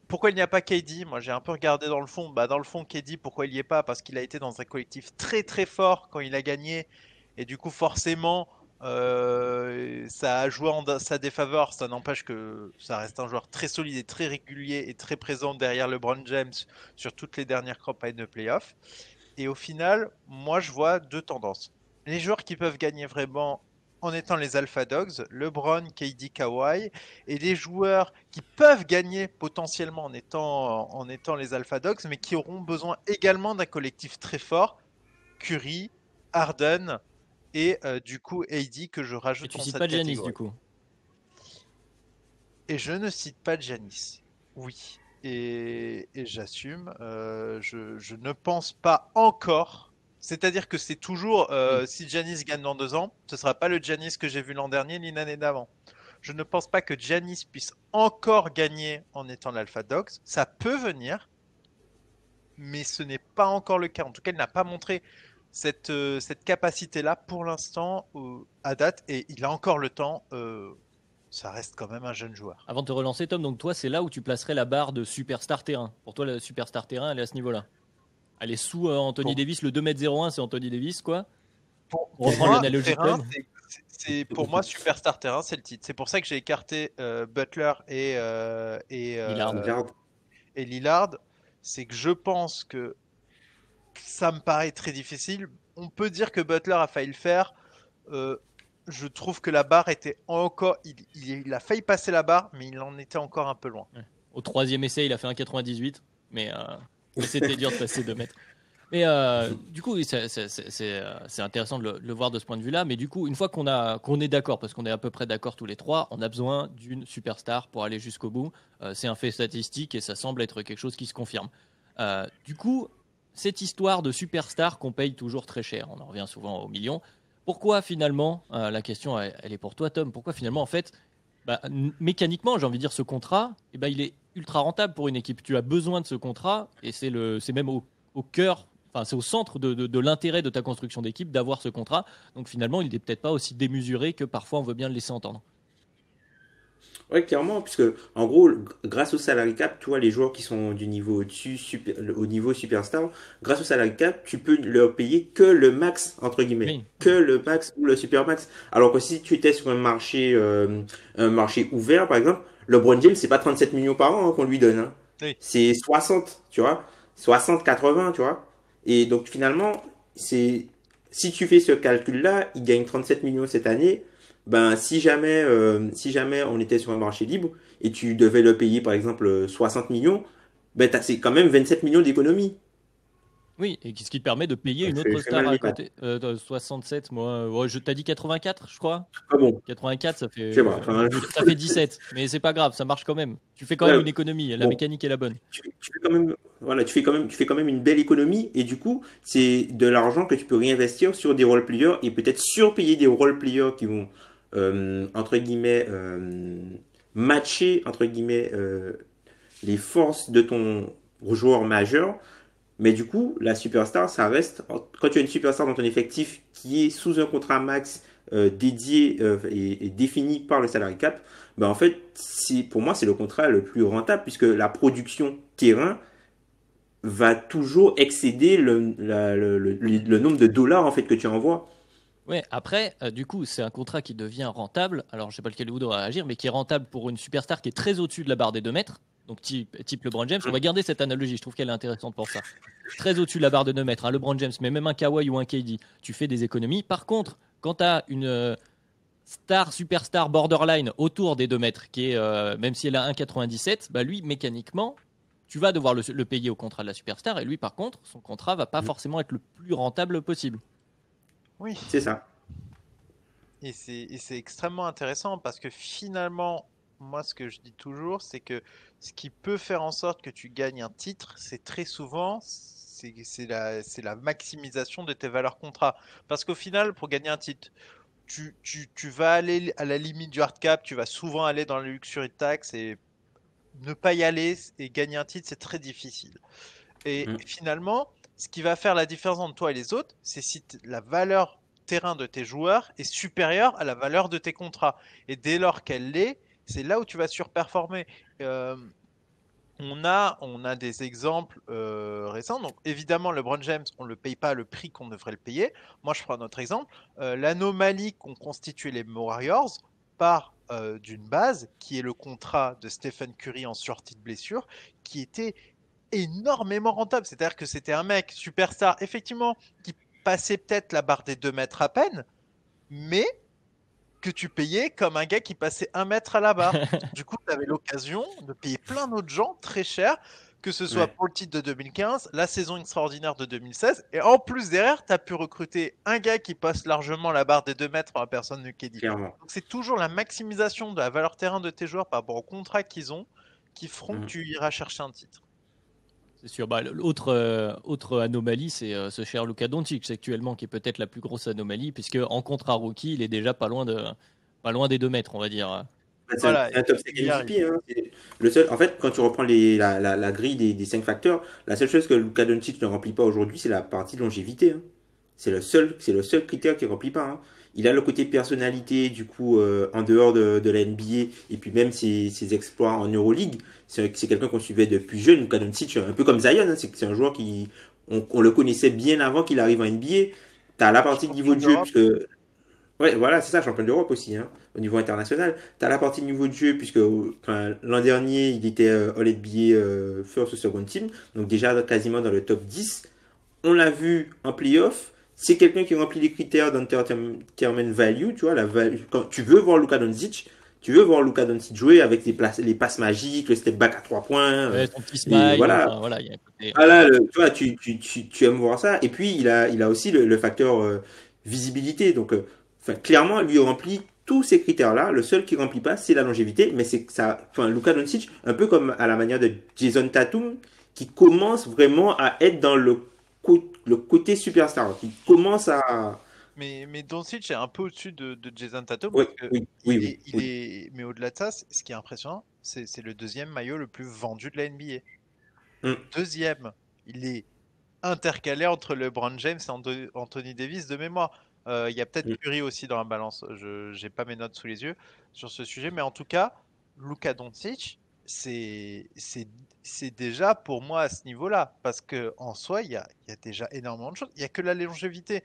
Speaker 3: pourquoi il n'y a pas KD? Moi, j'ai un peu regardé dans le fond. Bah, dans le fond, KD, pourquoi il n'y est pas? Parce qu'il a été dans un collectif très très fort quand il a gagné. Et du coup, forcément, ça a joué en sa défaveur. Ça n'empêche que ça reste un joueur très solide et très régulier et très présent derrière LeBron James sur toutes les dernières campagnes de playoffs. Et au final, moi, je vois deux tendances. Les joueurs qui peuvent gagner vraiment en étant les Alpha Dogs, LeBron, KD, Kawhi, et les joueurs qui peuvent gagner potentiellement en étant les Alpha Dogs, mais qui auront besoin également d'un collectif très fort, Curry, Harden et du coup AD que je
Speaker 1: Et
Speaker 3: rajoute
Speaker 1: tu
Speaker 3: dans
Speaker 1: cites
Speaker 3: cette
Speaker 1: pas Giannis, du
Speaker 3: catégorie.
Speaker 1: coup.
Speaker 3: Et je ne cite pas Giannis. Oui. Et j'assume. Je ne pense pas encore. C'est-à-dire que c'est toujours,
Speaker 1: Oui.
Speaker 3: si Giannis gagne dans 2 ans, ce ne sera pas le Giannis que j'ai vu l'an dernier ni l'année d'avant. Je ne pense pas que Giannis puisse encore gagner en étant l'Alpha Dogs. Ça peut venir, mais ce n'est pas encore le cas. En tout cas, il n'a pas montré cette capacité-là pour l'instant à date, et il a encore le temps. Ça reste quand même un jeune joueur.
Speaker 1: Avant de te relancer, Tom, donc toi, c'est là où tu placerais la barre de superstar terrain. Pour toi, la superstar terrain, elle est à ce niveau-là. Elle est sous Anthony
Speaker 3: Pour,
Speaker 1: Davis, le 2,01 m, c'est Anthony Davis, quoi.
Speaker 3: pour,
Speaker 1: Pour
Speaker 3: pour
Speaker 1: reprendre
Speaker 3: moi,
Speaker 1: l'analogie de
Speaker 3: terrain,
Speaker 1: Tom.
Speaker 3: pour moi superstar terrain, c'est le titre. C'est pour ça que j'ai écarté Butler
Speaker 1: Lillard.
Speaker 2: Lillard.
Speaker 3: et Lillard. C'est que je pense que ça me paraît très difficile. On peut dire que Butler a failli le faire. Euh, je trouve que la barre était encore. Il a failli passer la barre, mais il en était encore un peu loin.
Speaker 1: Ouais. Au troisième essai, il a fait un 98, mais c'était dur de passer 2 mètres. Mais du coup, oui, c'est intéressant de le voir de ce point de vue-là. Mais du coup, une fois qu'on est d'accord, parce qu'on est à peu près d'accord tous les trois, on a besoin d'une superstar pour aller jusqu'au bout. C'est un fait statistique et ça semble être quelque chose qui se confirme. Du coup, cette histoire de superstar qu'on paye toujours très cher, on en revient souvent aux millions. Pourquoi finalement, la question elle est pour toi, Tom, pourquoi finalement, en fait, mécaniquement, j'ai envie de dire, ce contrat, il est ultra rentable pour une équipe. Tu as besoin de ce contrat et c'est même au cœur, enfin, c'est au centre de l'intérêt de ta construction d'équipe d'avoir ce contrat. Donc finalement, il n'est peut-être pas aussi démesuré que parfois on veut bien le laisser entendre.
Speaker 2: Ouais, clairement, puisque en gros, grâce au salary cap, tu vois, les joueurs qui sont du niveau au-dessus, au niveau superstar, grâce au salary cap, tu peux leur payer que le max, entre guillemets,
Speaker 1: Oui,
Speaker 2: que le max ou le super max. Alors que si tu étais sur un marché ouvert, par exemple, LeBron James, c'est pas 37 millions par an hein, qu'on lui donne. Hein.
Speaker 3: Oui.
Speaker 2: c'est 60, tu vois. 60-80, tu vois. Et donc finalement, c'est si tu fais ce calcul-là, il gagne 37 millions cette année. Ben si jamais on était sur un marché libre et tu devais le payer par exemple 60 millions, ben c'est quand même 27 millions d'économies.
Speaker 1: Oui, et ce qui te permet de payer
Speaker 2: Donc,
Speaker 1: une
Speaker 2: je
Speaker 1: autre
Speaker 2: fais mal
Speaker 1: star à
Speaker 2: mes maths.
Speaker 1: côté. 67, moi, ouais, je t'as dit 84, je crois.
Speaker 2: Ah bon,
Speaker 1: 84,
Speaker 2: je sais pas. Enfin,
Speaker 1: ça fait 17, mais c'est pas grave, ça marche quand même. Tu fais quand même
Speaker 2: ouais,
Speaker 1: une économie, la
Speaker 2: bon,
Speaker 1: mécanique est la bonne.
Speaker 2: tu fais quand même, voilà, tu fais quand même une belle économie et du coup, c'est de l'argent que tu peux réinvestir sur des role players et peut-être surpayer des role players qui vont entre guillemets matcher entre guillemets les forces de ton joueur majeur. Mais du coup, la superstar, ça reste quand tu as une superstar dans ton effectif qui est sous un contrat max dédié et défini par le salary cap, ben en fait, pour moi, c'est le contrat le plus rentable puisque la production terrain va toujours excéder le nombre de dollars en fait que tu envoies.
Speaker 1: Ouais, après, du coup, c'est un contrat qui devient rentable. Alors, je sais pas lequel vous doit réagir, mais qui est rentable pour une superstar qui est très au-dessus de la barre des 2 mètres. Donc, type LeBron James. On va garder cette analogie, je trouve qu'elle est intéressante pour ça. Très au-dessus de la barre des 2 mètres, un LeBron James, mais même un Kawhi ou un KD, tu fais des économies. Par contre, quand tu as une superstar borderline autour des 2 mètres, qui est, même si elle a 1,97, bah lui, mécaniquement, tu vas devoir le payer au contrat de la superstar. Et lui, par contre, son contrat va pas forcément être le plus rentable possible.
Speaker 3: Oui.
Speaker 2: C'est ça.
Speaker 3: Et c'est extrêmement intéressant parce que finalement, moi, ce que je dis toujours, c'est que ce qui peut faire en sorte que tu gagnes un titre, c'est très souvent, c'est la maximisation de tes valeurs contrat. Parce qu'au final, pour gagner un titre, tu vas aller à la limite du hard cap, tu vas souvent aller dans la luxury tax et ne pas y aller et gagner un titre, c'est très difficile. Et
Speaker 2: Mm.
Speaker 3: finalement, ce qui va faire la différence entre toi et les autres, c'est si la valeur terrain de tes joueurs est supérieure à la valeur de tes contrats. Et dès lors qu'elle l'est, c'est là où tu vas surperformer. Euh, on a des exemples récents. Donc évidemment, LeBron James, on ne le paye pas le prix qu'on devrait le payer. Moi, je prends un autre exemple. L'anomalie qu'ont constitué les Warriors part d'une base qui est le contrat de Stephen Curry en sortie de blessure, qui était énormément rentable. C'est-à-dire que c'était un mec superstar, effectivement, qui passait peut-être la barre des 2 mètres à peine, mais que tu payais comme un gars qui passait 1 mètre à la barre. Du coup, tu avais l'occasion de payer plein d'autres gens très cher, que ce soit
Speaker 2: Ouais,
Speaker 3: pour le titre de 2015, la saison extraordinaire de 2016, et en plus derrière, tu as pu recruter un gars qui passe largement la barre des 2 mètres en la personne de KD.
Speaker 2: clairement.
Speaker 3: Donc c'est toujours la maximisation de la valeur terrain de tes joueurs par rapport au contrat qu'ils ont qui feront que
Speaker 2: Mm.
Speaker 3: tu iras chercher un titre.
Speaker 1: C'est sûr. Bah, l'autre autre anomalie, c'est ce cher Luka Doncic actuellement, qui est peut-être la plus grosse anomalie, puisque en contrat rookie, il est déjà pas loin des 2 mètres, on va dire.
Speaker 3: Voilà,
Speaker 2: C'est un top 5
Speaker 3: il y arrive.
Speaker 2: MVP. Hein. Le seul, en fait, quand tu reprends la grille des 5 facteurs, la seule chose que Luka Doncic ne remplit pas aujourd'hui, c'est la partie de longévité. Hein. C'est le seul critère qu'il ne remplit pas. Hein. Il a le côté personnalité, du coup, en dehors de la NBA, et puis même ses exploits en Euroleague. C'est quelqu'un qu'on suivait depuis jeune, Luka Doncic, un peu comme Zion. Hein. C'est un joueur on le connaissait bien avant qu'il arrive en NBA. Tu as la partie de niveau
Speaker 3: Champion
Speaker 2: de jeu,
Speaker 3: d'Europe.
Speaker 2: puisque ouais, voilà, c'est ça, champion d'Europe aussi, hein, au niveau international. Tu as la partie niveau de jeu, puisque enfin, l'an dernier, il était All-NBA first ou second team, donc déjà quasiment dans le top 10. On l'a vu en playoff. C'est quelqu'un qui remplit les critères d'entertainment value, tu vois, quand tu veux voir Luka Doncic, tu veux voir Luka Doncic jouer avec les passes magiques, le step back à 3 points,
Speaker 1: Ouais, son petit
Speaker 2: et
Speaker 1: smile,
Speaker 2: voilà.
Speaker 1: enfin voilà, il y a un côté.
Speaker 2: Voilà, tu vois, tu aimes voir ça. Et puis, il a aussi le facteur visibilité. Donc, enfin, clairement, lui remplit tous ces critères-là. Le seul qui remplit pas, c'est la longévité. Mais c'est que ça, enfin, Luka Doncic, un peu comme à la manière de Jason Tatum, qui commence vraiment à être dans le côté superstar, qui commence à.
Speaker 3: Mais Doncic est un peu au-dessus de Jason Tatum
Speaker 2: Oui,
Speaker 3: parce que
Speaker 2: oui, oui, oui, oui.
Speaker 3: mais au-delà de ça, ce qui est impressionnant, c'est le deuxième maillot le plus vendu de la NBA.
Speaker 2: Hum,
Speaker 3: Deuxième, il est intercalé entre LeBron James et Anthony Davis de mémoire. Il y a peut-être
Speaker 2: hum,
Speaker 3: Curry aussi dans la balance. Je n'ai pas mes notes sous les yeux sur ce sujet, mais en tout cas, Luka Doncic, c'est déjà pour moi à ce niveau-là, parce que en soi, il y a déjà énormément de choses. Il y a que la longévité.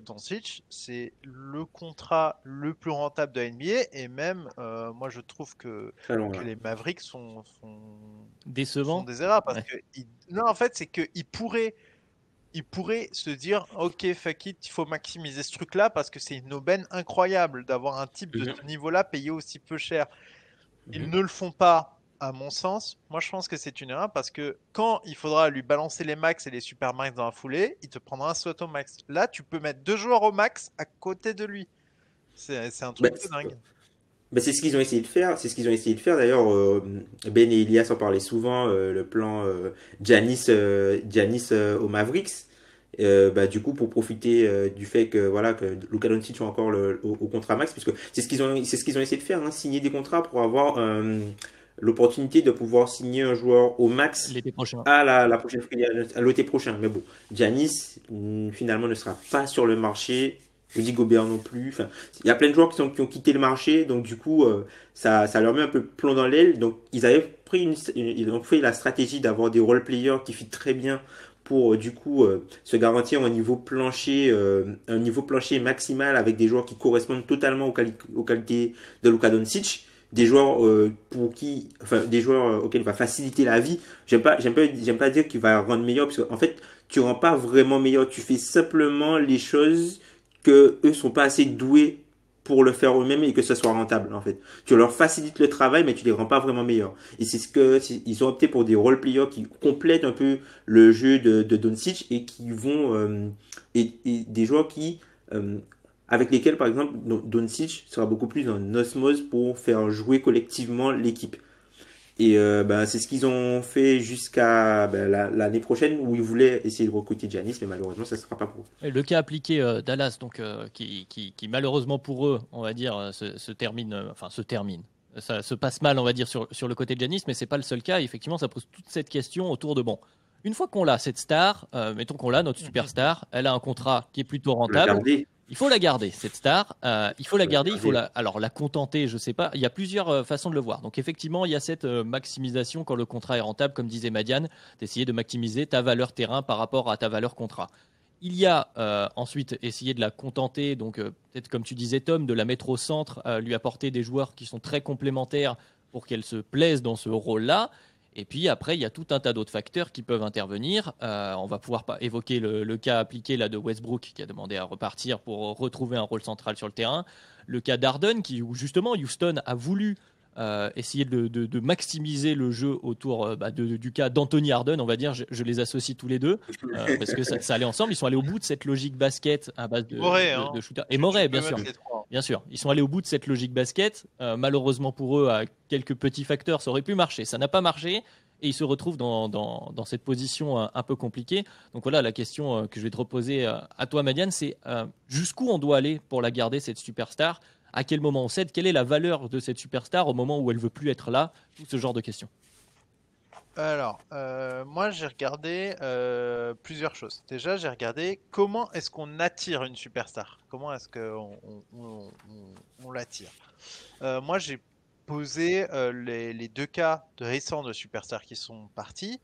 Speaker 3: Doncic, c'est le contrat le plus rentable de la NBA et même, moi je trouve
Speaker 2: Très long,
Speaker 3: que
Speaker 2: là.
Speaker 3: les Mavericks sont
Speaker 1: Décevant.
Speaker 3: des erreurs parce
Speaker 1: Ouais.
Speaker 3: que non, en fait, c'est qu'il pourrait se dire, ok, fuck it, il faut maximiser ce truc-là parce que c'est une aubaine incroyable d'avoir un type de ce
Speaker 2: Mhm.
Speaker 3: niveau-là payé aussi peu cher. Ils
Speaker 2: Mhm.
Speaker 3: ne le font pas, à mon sens. Moi, je pense que c'est une erreur parce que quand il faudra lui balancer les max et les super max dans la foulée, il te prendra un slot au max. Là, tu peux mettre 2 joueurs au max à côté de lui. C'est un
Speaker 2: Bah,
Speaker 3: truc de dingue.
Speaker 2: c'est ce qu'ils ont essayé de faire. C'est ce qu'ils ont essayé de faire. D'ailleurs, Ben et Elias en parlaient souvent. Le plan Giannis aux Mavericks. Bah, du coup, pour profiter du fait que voilà que Luka Doncic soit encore au contrat max, puisque c'est ce qu'ils ont essayé de faire, hein, signer des contrats pour avoir l'opportunité de pouvoir signer un joueur au max
Speaker 1: L'été prochain.
Speaker 2: à la prochaine à l'été prochain. Mais bon, Giannis finalement ne sera pas sur le marché. Rudy Gobert non plus. Enfin, il y a plein de joueurs qui ont quitté le marché, donc du coup, ça leur met un peu plomb dans l'aile. Donc, ils avaient pris ils ont fait la stratégie d'avoir des role players qui fit très bien pour du coup se garantir un niveau plancher maximal avec des joueurs qui correspondent totalement aux qualités de Luka Doncic, des joueurs des joueurs auxquels il va faciliter la vie. J'aime pas dire qu'il va rendre meilleur parce qu'en fait, tu rends pas vraiment meilleur, tu fais simplement les choses que eux sont pas assez doués pour le faire eux-mêmes et que ce soit rentable en fait. Tu leur facilites le travail mais tu les rends pas vraiment meilleurs. Et ils ont opté pour des role players qui complètent un peu le jeu de Doncic et qui vont et des joueurs qui avec lesquels par exemple Doncic sera beaucoup plus en osmose pour faire jouer collectivement l'équipe. Et ben, c'est ce qu'ils ont fait jusqu'à l'année prochaine où ils voulaient essayer de recruter Giannis, mais malheureusement ça ne sera pas pour eux.
Speaker 1: Et le cas appliqué Dallas, donc qui malheureusement pour eux, on va dire, se termine, enfin se termine. Ça se passe mal, on va dire, sur le côté de Giannis, mais c'est pas le seul cas. Et effectivement, ça pose toute cette question autour de bon. Une fois qu'on l'a, cette star, mettons qu'on l'a, notre superstar, elle a un contrat qui est plutôt
Speaker 2: Pour la
Speaker 1: rentable.
Speaker 2: garder,
Speaker 1: Il faut la garder, cette star. Il faut la
Speaker 2: pour la
Speaker 1: garder, il faut
Speaker 2: garder.
Speaker 1: alors la contenter, je sais pas. Il y a plusieurs façons de le voir. Donc effectivement, il y a cette maximisation quand le contrat est rentable, comme disait Madiane, d'essayer de maximiser ta valeur terrain par rapport à ta valeur contrat. Il y a ensuite essayer de la contenter, donc peut-être comme tu disais Tom, de la mettre au centre, lui apporter des joueurs qui sont très complémentaires pour qu'elle se plaise dans ce rôle-là. Et puis après, il y a tout un tas d'autres facteurs qui peuvent intervenir. On va pouvoir pas évoquer le cas appliqué là de Westbrook qui a demandé à repartir pour retrouver un rôle central sur le terrain. Le cas d'Harden où justement Houston a voulu essayer de maximiser le jeu autour du cas d'Anthony Harden, on va dire. Je les associe tous les deux parce que ça allait ensemble. Ils sont allés au bout de cette logique basket à base
Speaker 3: Morey,
Speaker 1: de
Speaker 3: hein.
Speaker 1: shooter. Et
Speaker 3: Tu
Speaker 1: Morey,
Speaker 3: peux
Speaker 1: bien sûr.
Speaker 3: mettre les trois.
Speaker 1: Bien sûr, ils sont allés au bout de cette logique basket. Malheureusement pour eux, à quelques petits facteurs, ça aurait pu marcher. Ça n'a pas marché et ils se retrouvent dans cette position un peu compliquée. Donc voilà, la question que je vais te reposer à toi, Madiane, c'est jusqu'où on doit aller pour la garder, cette superstar? À quel moment on cède? Quelle est la valeur de cette superstar au moment où elle veut plus être là? Tout ce genre de questions.
Speaker 3: Alors, moi j'ai regardé plusieurs choses. Déjà, j'ai regardé comment est-ce qu'on attire une superstar. Comment est-ce qu'on l'attire. Moi, j'ai posé les deux cas de récents de superstars qui sont partis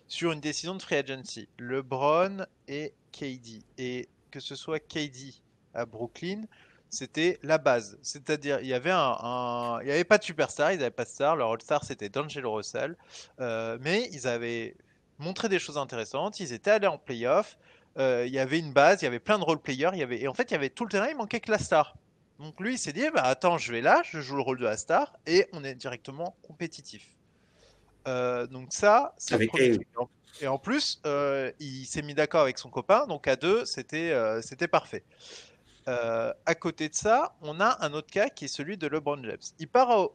Speaker 3: sur une décision de free agency. LeBron et KD. Et que ce soit KD à Brooklyn, c'était la base. C'est-à-dire, il y avait pas de superstar, ils n'avaient pas de star. Leur all-star, c'était D'Angelo Russell. Mais ils avaient montré des choses intéressantes. Ils étaient allés en playoff. Il y avait une base, il y avait plein de role players. Et en fait, il y avait tout le terrain, il manquait que la star. Donc lui, il s'est dit, bah attends, je vais là, je joue le rôle de la star et on est directement compétitif. Donc ça, c'est le
Speaker 2: Avec
Speaker 3: premier
Speaker 2: elle.
Speaker 3: truc. Et en plus, il s'est mis d'accord avec son copain, donc à deux, c'était parfait. À côté de ça, on a un autre cas qui est celui de LeBron James. Il part aux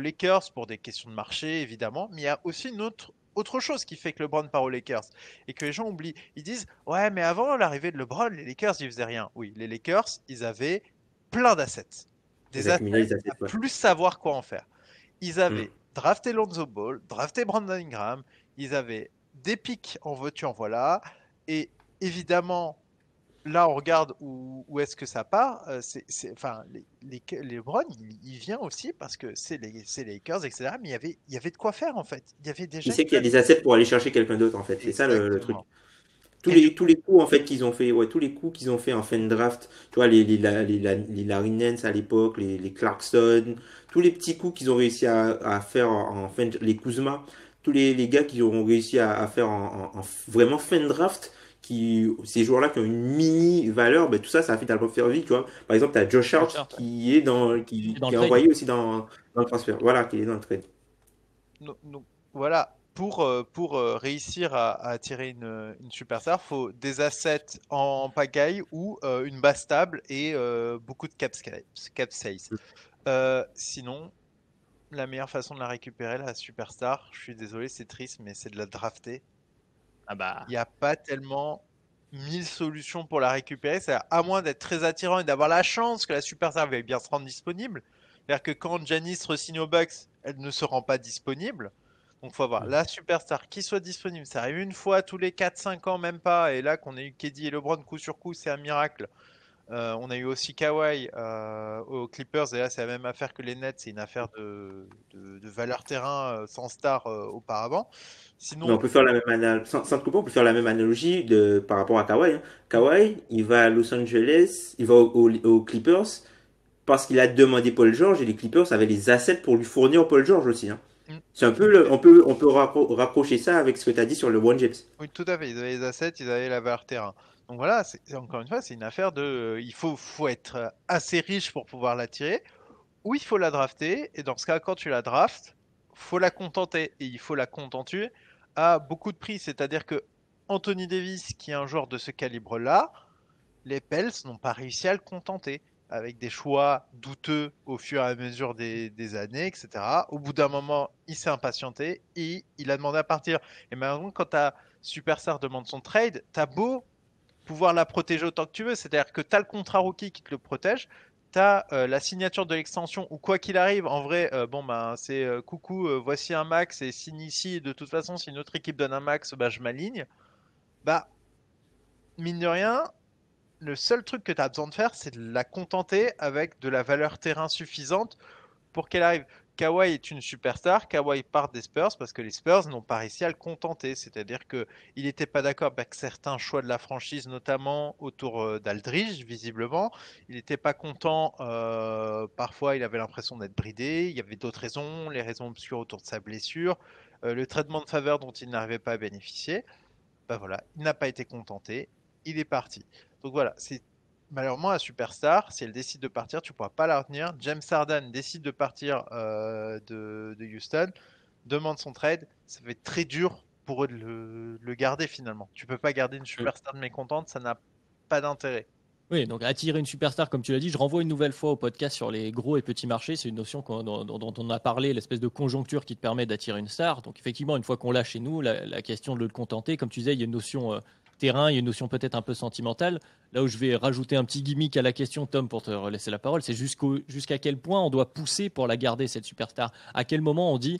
Speaker 3: Lakers pour des questions de marché, évidemment, mais il y a aussi une autre chose qui fait que LeBron part aux Lakers et que les gens oublient. Ils disent, ouais, mais avant l'arrivée de LeBron, les Lakers, ils faisaient rien. Oui, les Lakers, ils avaient plein d'assets.
Speaker 2: Ils
Speaker 3: Des assets
Speaker 2: accumulaient les assets,
Speaker 3: à
Speaker 2: ouais.
Speaker 3: plus savoir quoi en faire. Ils
Speaker 2: Mm.
Speaker 3: avaient drafté Lonzo Ball, drafté Brandon Ingram, ils avaient des pics en veux-tu en voilà, et évidemment, là on regarde où est-ce que ça part. Enfin, les LeBron, il vient aussi parce que c'est les Lakers, etc. Mais il y avait de quoi faire en fait. Il y avait
Speaker 2: Il
Speaker 3: déjà
Speaker 2: sait
Speaker 3: une
Speaker 2: qu'il y a
Speaker 3: base.
Speaker 2: des assets pour aller chercher quelqu'un d'autre, en fait. C'est ça le truc.
Speaker 3: Exactement.
Speaker 2: tous
Speaker 3: Et du
Speaker 2: tous les coups en fait qu'ils ont fait, ouais, tous les coups qu'ils ont fait en fin de draft, tu vois, les Larry Nance à l'époque, les Clarkson, tous les petits coups qu'ils ont réussi à faire en fin de, les Kuzma, tous les gars qui ont réussi à faire en vraiment fin de draft, ces joueurs-là qui ont une mini valeur, ben, tout ça, ça a fait faire vite, tu vois. Par exemple, tu as Josh
Speaker 1: Josh
Speaker 2: Hart
Speaker 1: Hart, ouais.
Speaker 2: qui est
Speaker 1: Dans le
Speaker 2: qui est
Speaker 1: trade.
Speaker 2: envoyé aussi dans le transfert. Voilà, qui est dans le trade.
Speaker 3: Donc, voilà, pour réussir à attirer une superstar, faut des assets en pagaille ou une base stable et beaucoup de cap space. Sinon, la meilleure façon de la récupérer, la superstar, je suis désolé, c'est triste, mais c'est de la drafter.
Speaker 1: Ah bah,
Speaker 3: Il n'y a pas tellement 1000 solutions pour la récupérer. C'est à moins d'être très attirant et d'avoir la chance que la superstar veuille bien se rendre disponible. C'est-à-dire que quand Janice re-signe au Bucks, elle ne se rend pas disponible. Donc faut avoir la superstar qui soit disponible. Ça arrive une fois tous les 4-5 ans, même pas. Et là qu'on ait eu KD et LeBron coup sur coup, c'est un miracle. On a eu aussi Kawhi aux Clippers, et là c'est la même affaire que les Nets, c'est une affaire de valeur terrain sans star auparavant.
Speaker 2: Mais on
Speaker 3: Sinon,
Speaker 2: peut faire la même sans te couper, on peut faire la même analogie par rapport à Kawhi, hein. Kawhi, il va à Los Angeles, il va aux Clippers parce qu'il a demandé Paul George et les Clippers avaient les assets pour lui fournir Paul George aussi, hein. C'est un peu on peut rapprocher ça avec ce que tu as dit sur le LeBron James.
Speaker 3: oui, tout à fait. Ils avaient les assets, ils avaient la valeur terrain. Donc voilà, encore une fois, c'est une affaire de. Il faut être assez riche pour pouvoir l'attirer, ou il faut la drafter. Et dans ce cas, quand tu la draftes, faut la contenter. Et il faut la contenter à beaucoup de prix. C'est-à-dire que Anthony Davis, qui est un joueur de ce calibre-là, les Pels n'ont pas réussi à le contenter. Avec des choix douteux au fur et à mesure des années, etc. Au bout d'un moment, il s'est impatienté et il a demandé à partir. Et maintenant, quand ta superstar demande son trade, t'as beau pouvoir la protéger autant que tu veux, c'est-à-dire que tu as le contrat rookie qui te le protège, tu as la signature de l'extension, ou quoi qu'il arrive, en vrai, bon, ben, c'est coucou, voici un max, et signe ici, et de toute façon, si une autre équipe donne un max, bah, je m'aligne. Bah, mine de rien, le seul truc que tu as besoin de faire, c'est de la contenter avec de la valeur terrain suffisante pour qu'elle arrive. Kawhi est une superstar. Kawhi part des Spurs parce que les Spurs n'ont pas réussi à le contenter. C'est-à-dire qu'il n'était pas d'accord avec certains choix de la franchise, notamment autour d'Aldridge, visiblement. Il n'était pas content. Parfois, il avait l'impression d'être bridé. Il y avait d'autres raisons, les raisons obscures autour de sa blessure, le traitement de faveur dont il n'arrivait pas à bénéficier. Ben voilà, il n'a pas été contenté. Il est parti. Donc voilà, c'est malheureusement la superstar. Si elle décide de partir, tu ne pourras pas la retenir. James Harden décide de partir de Houston, demande son trade. Ça va être très dur pour eux de le garder finalement. Tu peux pas garder une superstar mécontente, ça n'a pas d'intérêt.
Speaker 1: oui, donc attirer une superstar, comme tu l'as dit, je renvoie une nouvelle fois au podcast sur les gros et petits marchés. C'est une notion dont on a parlé, l'espèce de conjoncture qui te permet d'attirer une star. Donc effectivement, une fois qu'on l'a chez nous, la question de le contenter, comme tu disais, il y a une notion terrain, il y a une notion peut-être un peu sentimentale. Là où je vais rajouter un petit gimmick à la question, Tom, pour te laisser la parole, c'est jusqu'à quel point on doit pousser pour la garder, cette superstar. À quel moment on dit,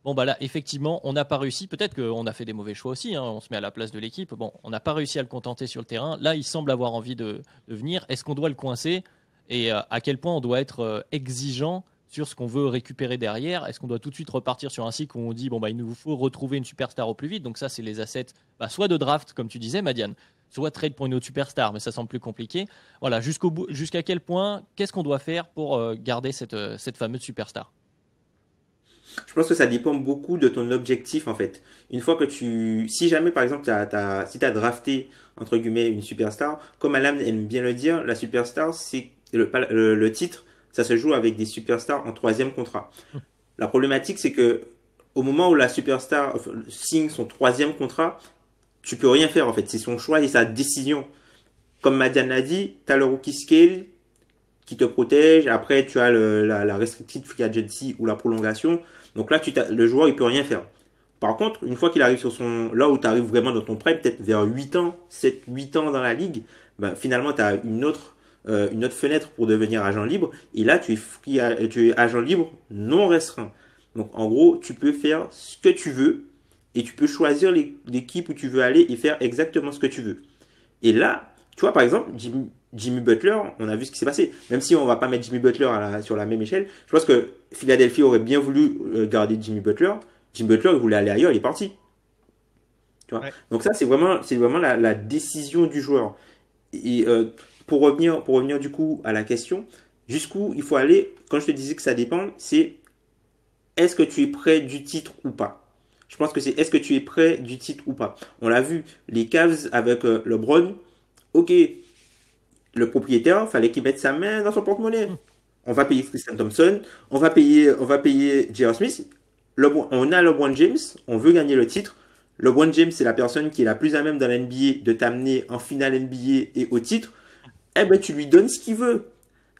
Speaker 1: bon, bah là, effectivement, on n'a pas réussi. Peut-être qu'on a fait des mauvais choix aussi, hein, on se met à la place de l'équipe. Bon, on n'a pas réussi à le contenter sur le terrain. Là, il semble avoir envie de venir. Est-ce qu'on doit le coincer? Et à quel point on doit être exigeant sur ce qu'on veut récupérer derrière? Est-ce qu'on doit tout de suite repartir sur un cycle où on dit, bon, bah, il nous faut retrouver une superstar au plus vite? Donc ça, c'est les assets, bah, soit de draft, comme tu disais, Madiane, soit trade pour une autre superstar, mais ça semble plus compliqué. Voilà, jusqu'à quel point, qu'est-ce qu'on doit faire pour garder cette fameuse superstar?
Speaker 2: Je pense que ça dépend beaucoup de ton objectif en fait. Une fois que si jamais par exemple si t'as drafté entre guillemets une superstar, comme Alan aime bien le dire, la superstar c'est le titre, ça se joue avec des superstars en troisième contrat. La problématique c'est que au moment où la superstar signe son troisième contrat, tu peux rien faire en fait. C'est son choix et sa décision. Comme Madiane l'a dit, tu as le rookie scale qui te protège. Après, tu as la restricted free agency ou la prolongation. Donc là, le joueur, il peut rien faire. Par contre, une fois qu'il arrive là où tu arrives vraiment dans ton prime, peut-être vers 8 ans, 7, 8 ans dans la ligue, ben, finalement, tu as une autre fenêtre pour devenir agent libre. Et là, tu es agent libre non restreint. Donc, en gros, tu peux faire ce que tu veux et tu peux choisir l'équipe où tu veux aller et faire exactement ce que tu veux. Et là, tu vois, par exemple, Jimmy Butler, on a vu ce qui s'est passé. Même si on va pas mettre Jimmy Butler sur la même échelle, je pense que Philadelphie aurait bien voulu garder Jimmy Butler. Jimmy Butler, il voulait aller ailleurs, il est parti. Tu vois.
Speaker 3: Ouais.
Speaker 2: Donc ça, c'est vraiment la décision du joueur. Et pour revenir du coup à la question, jusqu'où il faut aller, quand je te disais que ça dépend, c'est est-ce que tu es prêt du titre ou pas? Je pense que c'est est-ce que tu es prêt du titre ou pas? On l'a vu, les Cavs avec LeBron, ok, le propriétaire, fallait qu'il mette sa main dans son porte-monnaie. On va payer Tristan Thompson, on va payer J.R. Smith. On a LeBron James, on veut gagner le titre. LeBron James, c'est la personne qui est la plus à même dans la NBA de t'amener en finale NBA et au titre. Eh ben, tu lui donnes ce qu'il veut.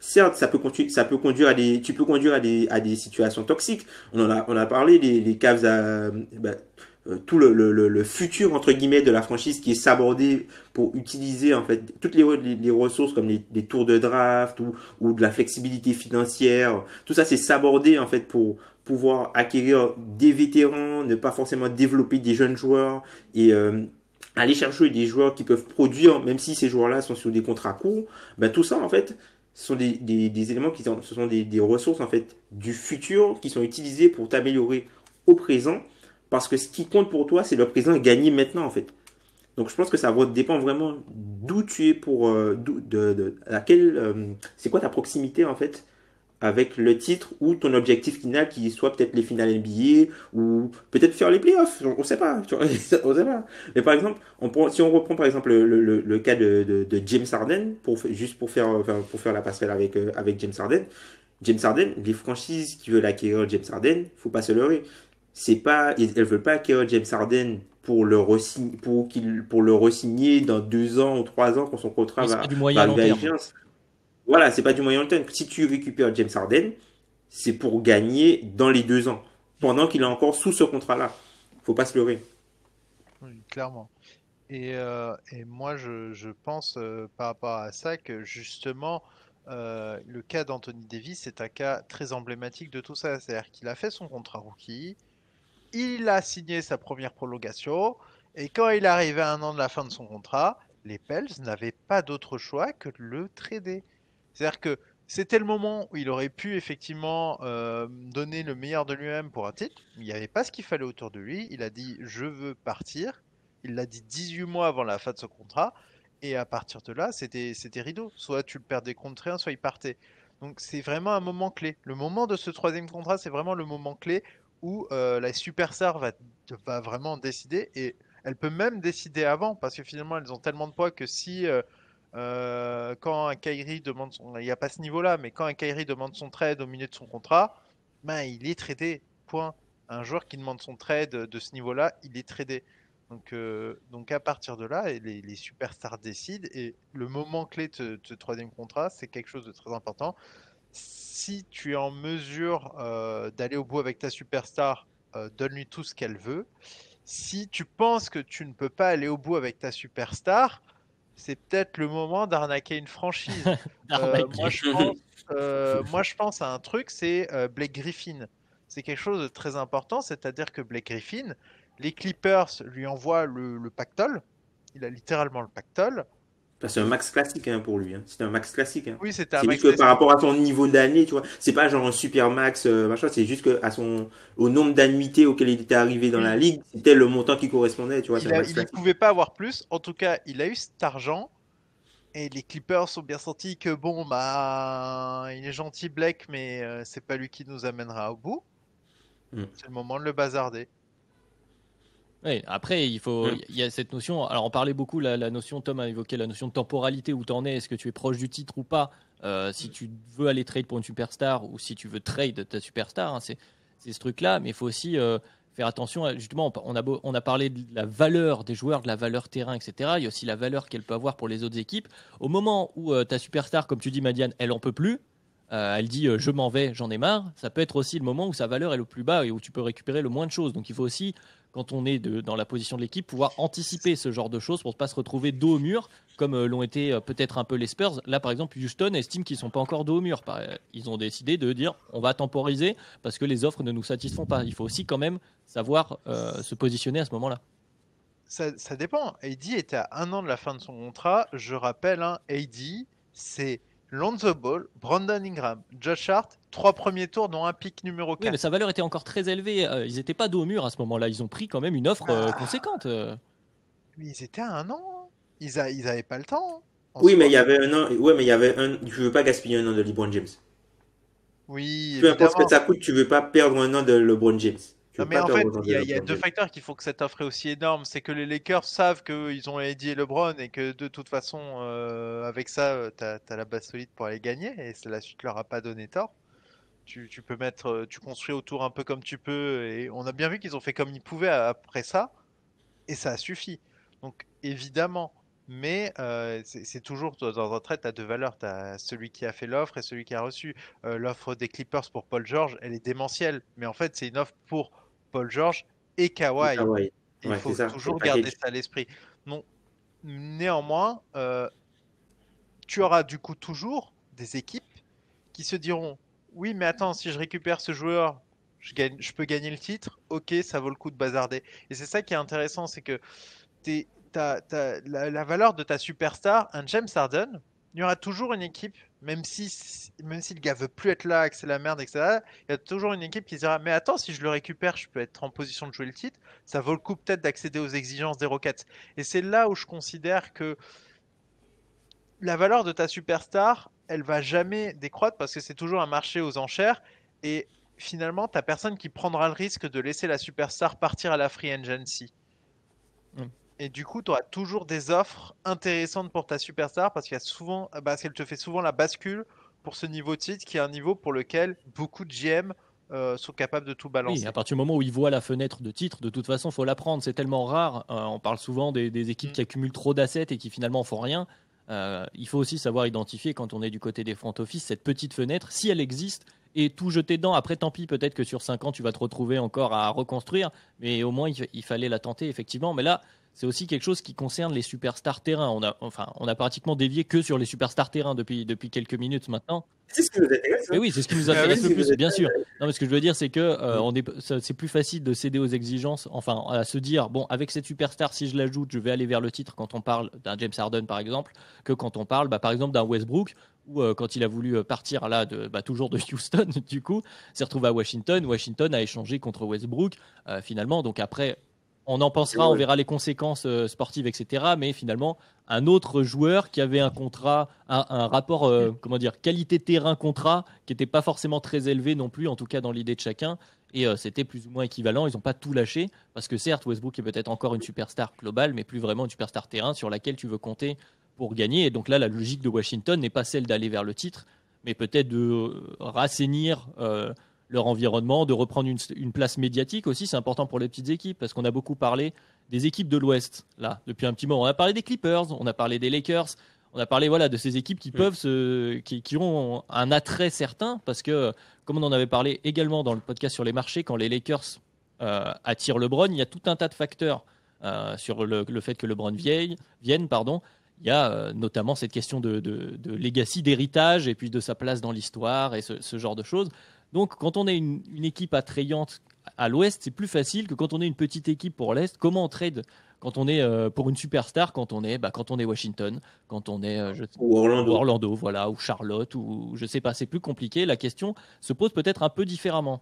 Speaker 2: Certes, ça peut conduire tu peux conduire à des situations toxiques. On a parlé les Cavs tout le futur entre guillemets de la franchise qui est sabordé pour utiliser en fait toutes les ressources comme les tours de draft ou de la flexibilité financière. Tout ça c'est sabordé en fait pour pouvoir acquérir des vétérans, ne pas forcément développer des jeunes joueurs et aller chercher des joueurs qui peuvent produire, même si ces joueurs-là sont sur des contrats courts. Ben, tout ça en fait ce sont des éléments ce sont des ressources en fait du futur qui sont utilisées pour t'améliorer au présent parce que ce qui compte pour toi c'est le présent et gagner maintenant en fait. Donc je pense que ça dépend vraiment d'où tu es pour c'est quoi ta proximité en fait avec le titre ou ton objectif final qui soit peut-être les finales NBA ou peut-être faire les playoffs, on sait pas, tu vois, on sait pas. Mais par exemple, si on reprend par exemple le cas de James Harden juste pour faire la passerelle avec James Harden, les franchises qui veulent acquérir James Harden, faut pas se leurrer. C'est pas elles veulent pas acquérir James Harden pour pour le re-signer dans 2 ans ou 3 ans quand son contrat
Speaker 1: Oui, c'est
Speaker 2: va
Speaker 1: pas du moyen
Speaker 2: va
Speaker 1: à long
Speaker 2: arriver à
Speaker 1: terme.
Speaker 2: échéance. Voilà, c'est pas du moyen terme. Si tu récupères James Harden, c'est pour gagner dans les 2 ans, pendant qu'il est encore sous ce contrat-là. Faut pas se leurrer.
Speaker 3: Oui, clairement. Et moi, je pense par rapport à ça que justement, le cas d'Anthony Davis est un cas très emblématique de tout ça. C'est-à-dire qu'il a fait son contrat rookie, il a signé sa première prolongation, et quand il est arrivé à 1 an de la fin de son contrat, les Pels n'avaient pas d'autre choix que de le trader. C'est-à-dire que c'était le moment où il aurait pu effectivement donner le meilleur de lui-même pour un titre. Il n'y avait pas ce qu'il fallait autour de lui. Il a dit je veux partir. Il l'a dit 18 mois avant la fin de ce contrat. Et à partir de là, c'était rideau. Soit tu le perdais contre rien, soit il partait. Donc c'est vraiment un moment clé. Le moment de ce troisième contrat, c'est vraiment le moment clé où la superstar va vraiment décider. Et elle peut même décider avant, parce que finalement, elles ont tellement de poids que si quand un Kyrie demande il n'y a pas ce niveau-là, mais quand un Kyrie demande son trade au milieu de son contrat, ben il est tradé. Point. Un joueur qui demande son trade de ce niveau-là, il est tradé. Donc à partir de là, les superstars décident et le moment clé de ce troisième contrat, c'est quelque chose de très important. Si tu es en mesure d'aller au bout avec ta superstar, donne-lui tout ce qu'elle veut. Si tu penses que tu ne peux pas aller au bout avec ta superstar, c'est peut-être le moment d'arnaquer une franchise.
Speaker 1: Arnaquer.
Speaker 3: Moi, je pense à un truc, c'est Blake Griffin. C'est quelque chose de très important, c'est-à-dire que Blake Griffin, les Clippers lui envoient le pactole. Il a littéralement le pactole.
Speaker 2: C'est un max classique hein, pour lui. Hein. C'est un max classique. Hein.
Speaker 3: Oui, c'était un
Speaker 2: C'est juste
Speaker 3: max
Speaker 2: que par
Speaker 3: classique.
Speaker 2: rapport à son niveau d'année, tu vois, c'est pas genre un super max, machin, c'est juste que au nombre d'annuités auquel il était arrivé dans la
Speaker 3: Oui,
Speaker 2: ligue, c'était le montant qui correspondait, tu vois, c'est un max
Speaker 3: il y
Speaker 2: classique.
Speaker 3: pouvait pas avoir plus. En tout cas, il a eu cet argent. Et les Clippers ont bien senti que bon, bah, il est gentil Blake, mais c'est pas lui qui nous amènera au bout.
Speaker 2: Mm.
Speaker 3: C'est le moment de le bazarder.
Speaker 1: Oui, après,
Speaker 2: Mm.
Speaker 1: il y a cette notion. Alors, on parlait beaucoup, la notion, Tom a évoqué la notion de temporalité, où tu en es, est-ce que tu es proche du titre ou pas, si tu veux aller trade pour une superstar ou si tu veux trade ta superstar, hein, c'est ce truc-là, mais il faut aussi faire attention, justement, on a parlé de la valeur des joueurs, de la valeur terrain, etc. Il y a aussi la valeur qu'elle peut avoir pour les autres équipes. Au moment où ta superstar, comme tu dis, Madiane, elle en peut plus, elle dit je m'en vais, j'en ai marre, ça peut être aussi le moment où sa valeur est le plus bas et où tu peux récupérer le moins de choses. Donc il faut aussi quand on est dans la position de l'équipe, pouvoir anticiper ce genre de choses pour ne pas se retrouver dos au mur, comme l'ont été peut-être un peu les Spurs. Là, par exemple, Houston estime qu'ils ne sont pas encore dos au mur. Ils ont décidé de dire on va temporiser parce que les offres ne nous satisfont pas. Il faut aussi quand même savoir se positionner à ce moment-là.
Speaker 3: Ça dépend. AD était à 1 an de la fin de son contrat. Je rappelle, hein, AD, c'est Lonzo Ball, Brandon Ingram, Josh Hart, 3 premiers tours, dont un pick numéro
Speaker 1: Oui, mais
Speaker 3: 4.
Speaker 1: sa valeur était encore très élevée. Ils n'étaient pas dos au mur à ce moment-là. Ils ont pris quand même une offre
Speaker 3: Ah,
Speaker 1: conséquente.
Speaker 3: Mais ils étaient à 1 an, hein. Ils avaient pas le temps, hein, en
Speaker 2: Oui, mais il
Speaker 3: soi.
Speaker 2: y avait un an. Ouais, mais il y avait un. Tu veux pas gaspiller un an de LeBron James.
Speaker 3: Oui,
Speaker 2: Peu importe ce que
Speaker 3: évidemment.
Speaker 2: ça coûte, tu veux pas perdre un an de LeBron James. Tu
Speaker 3: Non,
Speaker 2: veux
Speaker 3: mais
Speaker 2: pas
Speaker 3: en
Speaker 2: perdre
Speaker 3: fait,
Speaker 2: un an
Speaker 3: il
Speaker 2: de
Speaker 3: y a
Speaker 2: LeBron
Speaker 3: deux
Speaker 2: James.
Speaker 3: facteurs qui font que cette offre est aussi énorme. C'est que les Lakers savent qu'ils ont aidé LeBron et que de toute façon, avec ça, t'as la base solide pour aller gagner. Et la suite leur a pas donné tort. Tu peux mettre, tu construis autour un peu comme tu peux. Et on a bien vu qu'ils ont fait comme ils pouvaient après ça. Et ça a suffi. Donc évidemment, mais c'est toujours dans un trait, tu as deux valeurs. Tu as celui qui a fait l'offre et celui qui a reçu. L'offre des Clippers pour Paul George, elle est démentielle. Mais en fait, c'est une offre pour Paul George et
Speaker 2: Et
Speaker 3: Kawhi.
Speaker 2: Kawhi.
Speaker 3: Et il
Speaker 2: Ouais, c'est
Speaker 3: faut
Speaker 2: ça, c'est le
Speaker 3: toujours garder
Speaker 2: package.
Speaker 3: ça à l'esprit. Non, néanmoins, tu auras du coup toujours des équipes qui se diront, oui, mais attends, si je récupère ce joueur, je peux gagner le titre. Ok, ça vaut le coup de bazarder. Et c'est ça qui est intéressant, c'est que la valeur de ta superstar, un James Harden, il y aura toujours une équipe, même si le gars veut plus être là, que c'est la merde, etc. Il y a toujours une équipe qui se dira, mais attends, si je le récupère, je peux être en position de jouer le titre. Ça vaut le coup peut-être d'accéder aux exigences des Rockets. Et c'est là où je considère que la valeur de ta superstar, elle va jamais décroître parce que c'est toujours un marché aux enchères. Et finalement, t'as personne qui prendra le risque de laisser la superstar partir à la free agency.
Speaker 1: Mm.
Speaker 3: Et du coup, tu auras toujours des offres intéressantes pour ta superstar parce qu'elle te fait souvent la bascule pour ce niveau de titre qui est un niveau pour lequel beaucoup de GM sont capables de tout
Speaker 1: Oui, à
Speaker 3: balancer.
Speaker 1: partir du moment où ils voient la fenêtre de titre, de toute façon, faut la prendre. C'est tellement rare. On parle souvent des équipes
Speaker 3: Mm.
Speaker 1: qui accumulent trop d'assets et qui finalement font rien. Il faut aussi savoir identifier quand on est du côté des front office cette petite fenêtre, si elle existe, et tout jeter dedans. Après, tant pis, peut-être que sur 5 ans, tu vas te retrouver encore à reconstruire, mais au moins, il fallait la tenter, effectivement. Mais là, c'est aussi quelque chose qui concerne les superstars terrain. On a pratiquement dévié que sur les superstars terrain depuis quelques minutes maintenant.
Speaker 2: C'est ce qui nous intéresse,
Speaker 1: Mais
Speaker 2: hein.
Speaker 1: oui, c'est ce qui nous
Speaker 3: Ah
Speaker 2: C'est
Speaker 1: intéresse
Speaker 3: oui.
Speaker 2: ce
Speaker 1: le
Speaker 2: qui nous
Speaker 1: plus, bien
Speaker 2: intéresse.
Speaker 1: sûr. Non, mais ce que je veux dire, c'est que
Speaker 2: Mm.
Speaker 1: c'est plus facile de céder aux exigences, enfin, à se dire, bon, avec cette superstar, si je l'ajoute, je vais aller vers le titre quand on parle d'un James Harden, par exemple, que quand on parle, par exemple, d'un Westbrook, ou quand il a voulu partir là, toujours de Houston, du coup, s'est retrouvé à Washington. Washington a échangé contre Westbrook, finalement. Donc après, on en
Speaker 2: C'est
Speaker 1: pensera, on
Speaker 2: vrai.
Speaker 1: verra les conséquences sportives, etc. Mais finalement, un autre joueur qui avait un contrat, un rapport, comment dire, qualité terrain-contrat qui n'était pas forcément très élevé non plus, en tout cas dans l'idée de chacun. Et c'était plus ou moins équivalent. Ils n'ont pas tout lâché parce que certes, Westbrook est peut-être encore une superstar globale, mais plus vraiment une superstar terrain sur laquelle tu veux compter pour gagner. Et donc là, la logique de Washington n'est pas celle d'aller vers le titre, mais peut-être de rassainir leur environnement, de reprendre une place médiatique aussi. C'est important pour les petites équipes parce qu'on a beaucoup parlé des équipes de l'Ouest là depuis un petit moment. On a parlé des Clippers, on a parlé des Lakers, on a parlé voilà de ces équipes qui
Speaker 2: Mm.
Speaker 1: peuvent qui ont un attrait certain parce que comme on en avait parlé également dans le podcast sur les marchés, quand les Lakers attirent LeBron, il y a tout un tas de facteurs sur le fait que LeBron vienne, pardon. Il y a notamment cette question de legacy, d'héritage, et puis de sa place dans l'histoire, et ce genre de choses. Donc, quand on est une équipe attrayante à l'Ouest, c'est plus facile que quand on est une petite équipe pour l'Est. Comment on trade quand on est pour une superstar, quand on est Washington, quand on est
Speaker 2: Ou
Speaker 1: ou
Speaker 2: Orlando.
Speaker 1: Orlando, voilà, ou Charlotte, ou je sais pas, c'est plus compliqué. La question se pose peut-être un peu différemment.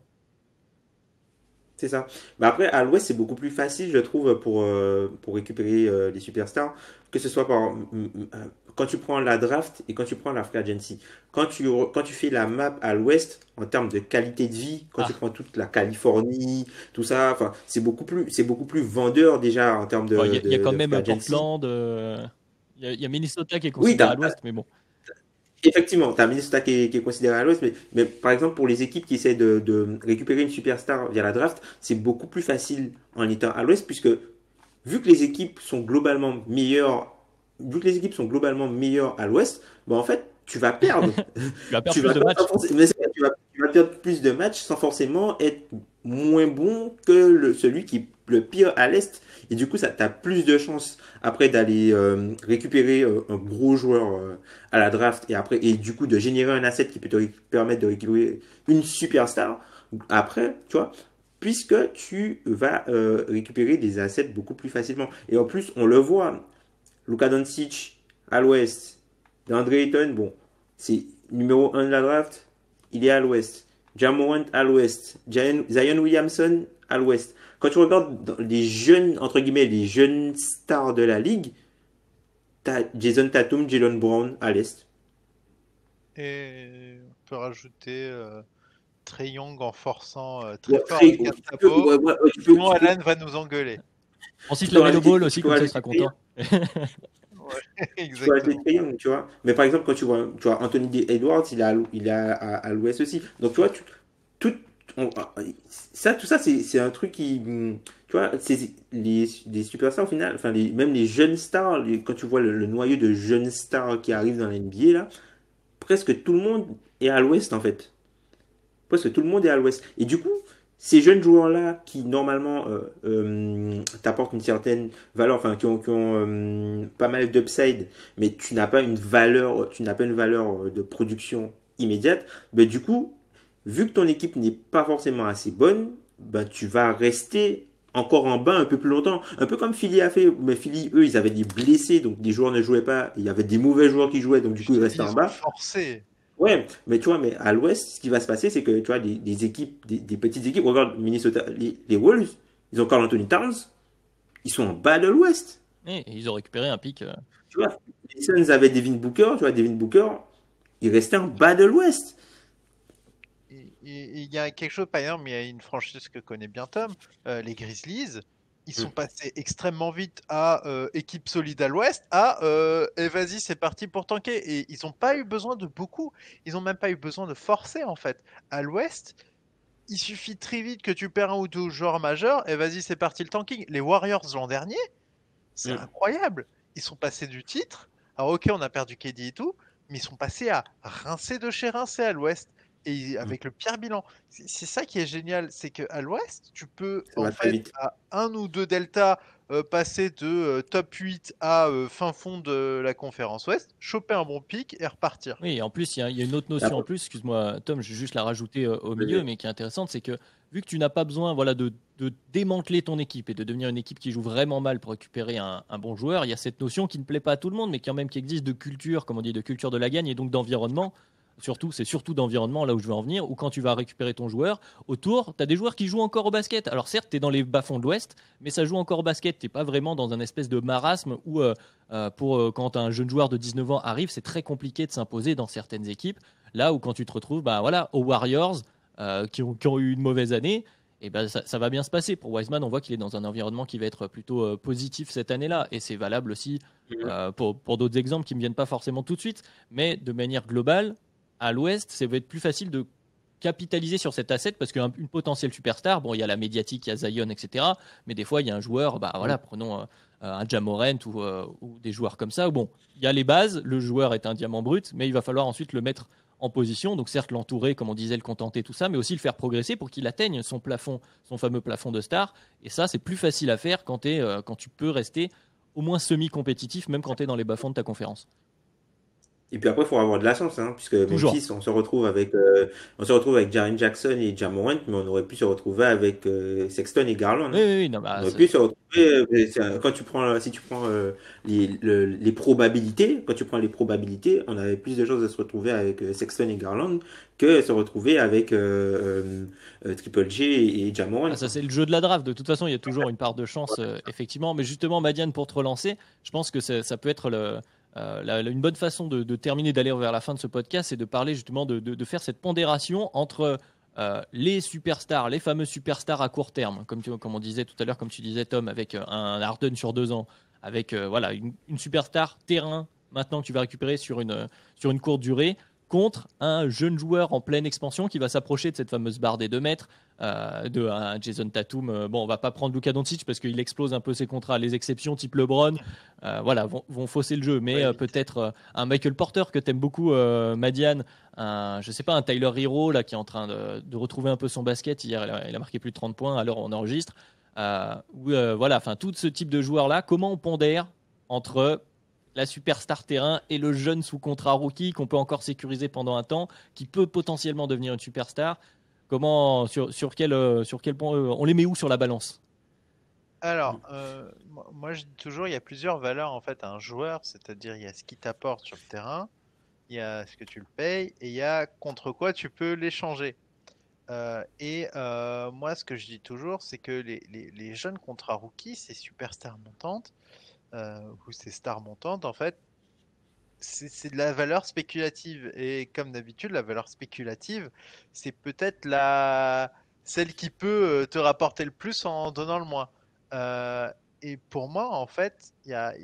Speaker 2: C'est ça. Mais après, à l'Ouest, c'est beaucoup plus facile, je trouve, pour récupérer les superstars, que ce soit quand tu prends la draft et quand tu prends la free agency. Quand tu fais la map à l'Ouest, en termes de qualité de vie, quand tu
Speaker 1: Ah,
Speaker 2: prends toute la Californie, tout ça, enfin, c'est beaucoup plus vendeur déjà en termes
Speaker 1: bon, il y a quand
Speaker 2: de
Speaker 1: même
Speaker 2: free agency.
Speaker 1: Portland, il y a Minnesota qui est
Speaker 2: Oui,
Speaker 1: considéré à l'Ouest, mais bon.
Speaker 2: effectivement, tu as Minnesota qui est considéré à l'ouest, mais par exemple, pour les équipes qui essaient de récupérer une superstar via la draft, c'est beaucoup plus facile en étant à l'ouest, puisque vu que les équipes sont globalement meilleures, vu que les équipes sont globalement meilleures à l'ouest, ben en fait, tu vas perdre.
Speaker 1: Tu vas perdre
Speaker 2: Tu
Speaker 1: plus
Speaker 2: vas
Speaker 1: de
Speaker 2: perdre
Speaker 1: matchs.
Speaker 2: mais tu vas perdre plus de matchs sans forcément être moins bon que celui qui est le pire à l'Est. Et du coup, ça t'as plus de chances après d'aller récupérer un gros joueur à la draft et du coup de générer un asset qui peut permettre de récupérer une superstar après, tu vois, puisque tu vas récupérer des assets beaucoup plus facilement. Et en plus, on le voit, Luka Doncic à l'ouest, DeAndre Ayton, bon, c'est numéro un de la draft, il est à l'ouest. Ja Morant à l'ouest, Zion Williamson à l'ouest. Quand tu regardes les jeunes, entre guillemets, les jeunes stars de la ligue, t'as Jason Tatum, Jalen Brown à l'est.
Speaker 3: Et on peut rajouter Trae Young en forçant très
Speaker 2: Ouais,
Speaker 3: fort avec un chapeau.
Speaker 2: ouais, ouais,
Speaker 3: Sinon, Alan va nous engueuler.
Speaker 1: Ensuite, la Melo Ball aussi,
Speaker 2: tu peux
Speaker 1: comme ça, il sera
Speaker 2: rajouter
Speaker 1: content.
Speaker 3: Ouais,
Speaker 2: tu peux rajouter
Speaker 3: exactement.
Speaker 2: Trae Young, tu vois. Mais par exemple, quand tu vois Anthony Edwards, il est à l'ouest aussi. Donc tu vois, tout, on- tout ça, c'est un truc qui, tu vois, c'est les superstars au final, enfin, même les jeunes stars, quand tu vois le noyau de jeunes stars qui arrivent dans la NBA, là, presque tout le monde est à l'ouest, en fait. Presque tout le monde est à l'ouest. Et du coup, ces jeunes joueurs-là, qui normalement t'apportent une certaine valeur, enfin, qui ont pas mal d'upside, mais tu n'as pas une valeur de production immédiate, ben, du coup, vu que ton équipe n'est pas forcément assez bonne, ben, tu vas rester encore en bas un peu plus longtemps. Un peu comme Philly a fait, mais Philly, eux, ils avaient des blessés, donc des joueurs ne jouaient pas. Il y avait des mauvais joueurs qui jouaient, donc du
Speaker 3: Je
Speaker 2: coup, ils
Speaker 3: te
Speaker 2: restaient
Speaker 3: dis,
Speaker 2: en
Speaker 3: ils ont
Speaker 2: bas.
Speaker 3: forcé.
Speaker 2: Ouais, mais tu vois, mais à l'ouest, ce qui va se passer, c'est que tu vois, des équipes, des petites équipes, regarde Minnesota, les Wolves, ils ont Karl Anthony Towns, ils sont en bas de l'ouest.
Speaker 1: Et ils ont récupéré un pic.
Speaker 2: Tu vois, les Suns avaient Devin Booker, tu vois, Devin Booker, il restait en bas de l'ouest.
Speaker 3: Il y a quelque chose, par exemple, il y a une franchise que connaît bien Tom, les Grizzlies. Ils sont passés extrêmement vite à équipe solide à l'ouest, à et vas-y, c'est parti pour tanker. Et ils n'ont pas eu besoin de beaucoup. Ils n'ont même pas eu besoin de forcer, en fait. À l'ouest, il suffit très vite que tu perds un ou deux joueurs majeurs, et vas-y, c'est parti le tanking. Les Warriors l'an dernier, c'est
Speaker 2: Mm.
Speaker 3: incroyable. Ils sont passés du titre. Alors, ok, on a perdu KD et tout, mais ils sont passés à rincer de chez rincer à l'ouest. Et
Speaker 2: Mm.
Speaker 3: avec le pire bilan. C'est ça qui est génial, c'est qu'à l'ouest, tu peux,
Speaker 2: Ça
Speaker 3: en
Speaker 2: va très
Speaker 3: fait,
Speaker 2: vite.
Speaker 3: à un ou deux deltas, passer de top 8 à fin fond de la conférence ouest, choper un bon pic et repartir.
Speaker 1: Oui, et en plus, il y a une autre notion en
Speaker 2: Après,
Speaker 1: plus, excuse-moi Tom, je vais juste la rajouter au milieu,
Speaker 2: vas-y.
Speaker 1: mais qui est intéressante, c'est que vu que tu n'as pas besoin voilà, de démanteler ton équipe et de devenir une équipe qui joue vraiment mal pour récupérer un bon joueur, il y a cette notion qui ne plaît pas à tout le monde, mais qui existe de culture, comme on dit, de culture de la gagne et donc d'environnement. Surtout, c'est surtout d'environnement là où je veux en venir, où quand tu vas récupérer ton joueur, autour, tu as des joueurs qui jouent encore au basket. Alors certes, tu es dans les bas-fonds de l'Ouest, mais ça joue encore au basket. Tu n'es pas vraiment dans un espèce de marasme où quand un jeune joueur de 19 ans arrive, c'est très compliqué de s'imposer dans certaines équipes. Là où quand tu te retrouves bah, voilà, aux Warriors, qui ont eu une mauvaise année, et ben ça va bien se passer. Pour Wiseman, on voit qu'il est dans un environnement qui va être plutôt positif cette année-là. Et c'est valable aussi pour d'autres exemples qui ne me viennent pas forcément tout de suite. Mais de manière globale, à l'Ouest, ça va être plus facile de capitaliser sur cet asset parce qu'une potentielle superstar, bon, il y a la médiatique, il y a Zion, etc. Mais des fois, il y a un joueur, bah voilà, prenons un Ja Morant ou des joueurs comme ça. Où, bon, il y a les bases, le joueur est un diamant brut, mais il va falloir ensuite le mettre en position. Donc certes, l'entourer, comme on disait, le contenter, tout ça, mais aussi le faire progresser pour qu'il atteigne son plafond, son fameux plafond de star. Et ça, c'est plus facile à faire quand tu peux rester au moins semi-compétitif, même quand tu es dans les bas-fonds de ta conférence.
Speaker 2: Et puis après, il faut avoir de la chance, hein, puisque
Speaker 1: Toujours.
Speaker 2: Memphis, on se retrouve avec Jaren Jackson et Ja Morant, mais on aurait pu se retrouver avec Sexton et Garland,
Speaker 1: Oui,
Speaker 2: hein.
Speaker 1: oui, oui, non,
Speaker 2: On
Speaker 1: bah,
Speaker 2: aurait pu se retrouver, si tu prends les probabilités, quand tu prends les probabilités, on avait plus de chances de se retrouver avec Sexton et Garland que se retrouver avec Triple J et Ja Morant,
Speaker 1: ah, ça,
Speaker 2: quoi.
Speaker 1: c'est le jeu de la draft. De toute façon, il y a toujours une part de chance, effectivement. Mais justement, Madiane, pour te relancer, je pense que ça peut être une bonne façon de terminer, d'aller vers la fin de ce podcast, c'est de parler justement de faire cette pondération entre les superstars, les fameux superstars à court terme, comme on disait tout à l'heure, comme tu disais, Tom, avec un Harden sur 2 ans, avec voilà, une superstar terrain maintenant que tu vas récupérer sur une courte durée, contre un jeune joueur en pleine expansion qui va s'approcher de cette fameuse barre des 2 mètres de un Jason Tatum. Bon, on va pas prendre Luka Doncic parce qu'il explose un peu ses contrats. Les exceptions type LeBron, voilà, vont fausser le jeu. Mais
Speaker 2: Ouais,
Speaker 1: peut-être un Michael Porter que t'aimes beaucoup, Madiane, je sais pas, un Tyler Hero là qui est en train de retrouver un peu son basket. Hier, il a marqué plus de 30 points. Alors on enregistre. Voilà, enfin tout ce type de joueur là. Comment on pondère entre la superstar terrain et le jeune sous contrat rookie qu'on peut encore sécuriser pendant un temps, qui peut potentiellement devenir une superstar. Comment, sur quel point on les met où sur la balance?
Speaker 3: Alors, moi je dis toujours, il y a plusieurs valeurs en fait à un joueur, c'est-à-dire il y a ce qu'il t'apporte sur le terrain, il y a ce que tu le payes et il y a contre quoi tu peux l'échanger. Moi, ce que je dis toujours, c'est que les jeunes contrats rookies, ces superstars montantes, ou ces stars montantes, en fait, c'est de la valeur spéculative. Et comme d'habitude, la valeur spéculative, c'est peut-être celle qui peut te rapporter le plus en donnant le moins. Euh, et pour moi, en fait, il y a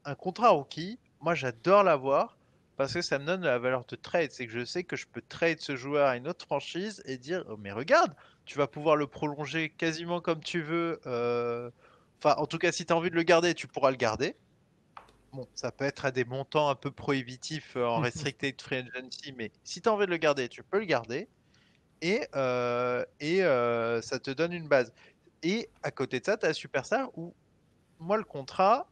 Speaker 3: un contrat rookie. Moi, j'adore l'avoir parce que ça me donne de la valeur de trade. C'est que je sais que je peux trade ce joueur à une autre franchise et dire, oh, mais regarde, tu vas pouvoir le prolonger quasiment comme tu veux. Enfin, en tout cas, si tu as envie de le garder, tu pourras le garder. Bon, ça peut être à des montants un peu prohibitifs en restricted free agency, mais si tu as envie de le garder, tu peux le garder ça te donne une base. Et à côté de ça, tu as Superstar où moi, le contrat,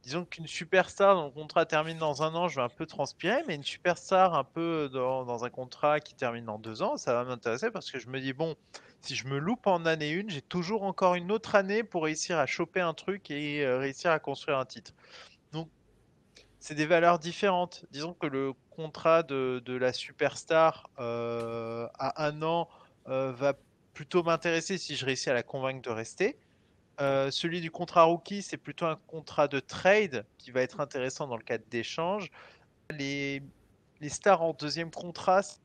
Speaker 3: disons qu'une superstar dont le contrat termine dans un an, je vais un peu transpirer, mais une superstar un peu dans un contrat qui termine dans 2 ans, ça va m'intéresser parce que je me dis, bon, si je me loupe en année une, j'ai toujours encore une autre année pour réussir à choper un truc et réussir à construire un titre. Donc, c'est des valeurs différentes. Disons que le contrat de la superstar à un an va plutôt m'intéresser si je réussis à la convaincre de rester. Celui du contrat rookie, c'est plutôt un contrat de trade qui va être intéressant dans le cadre d'échange. Les, les stars en deuxième contrat, c'est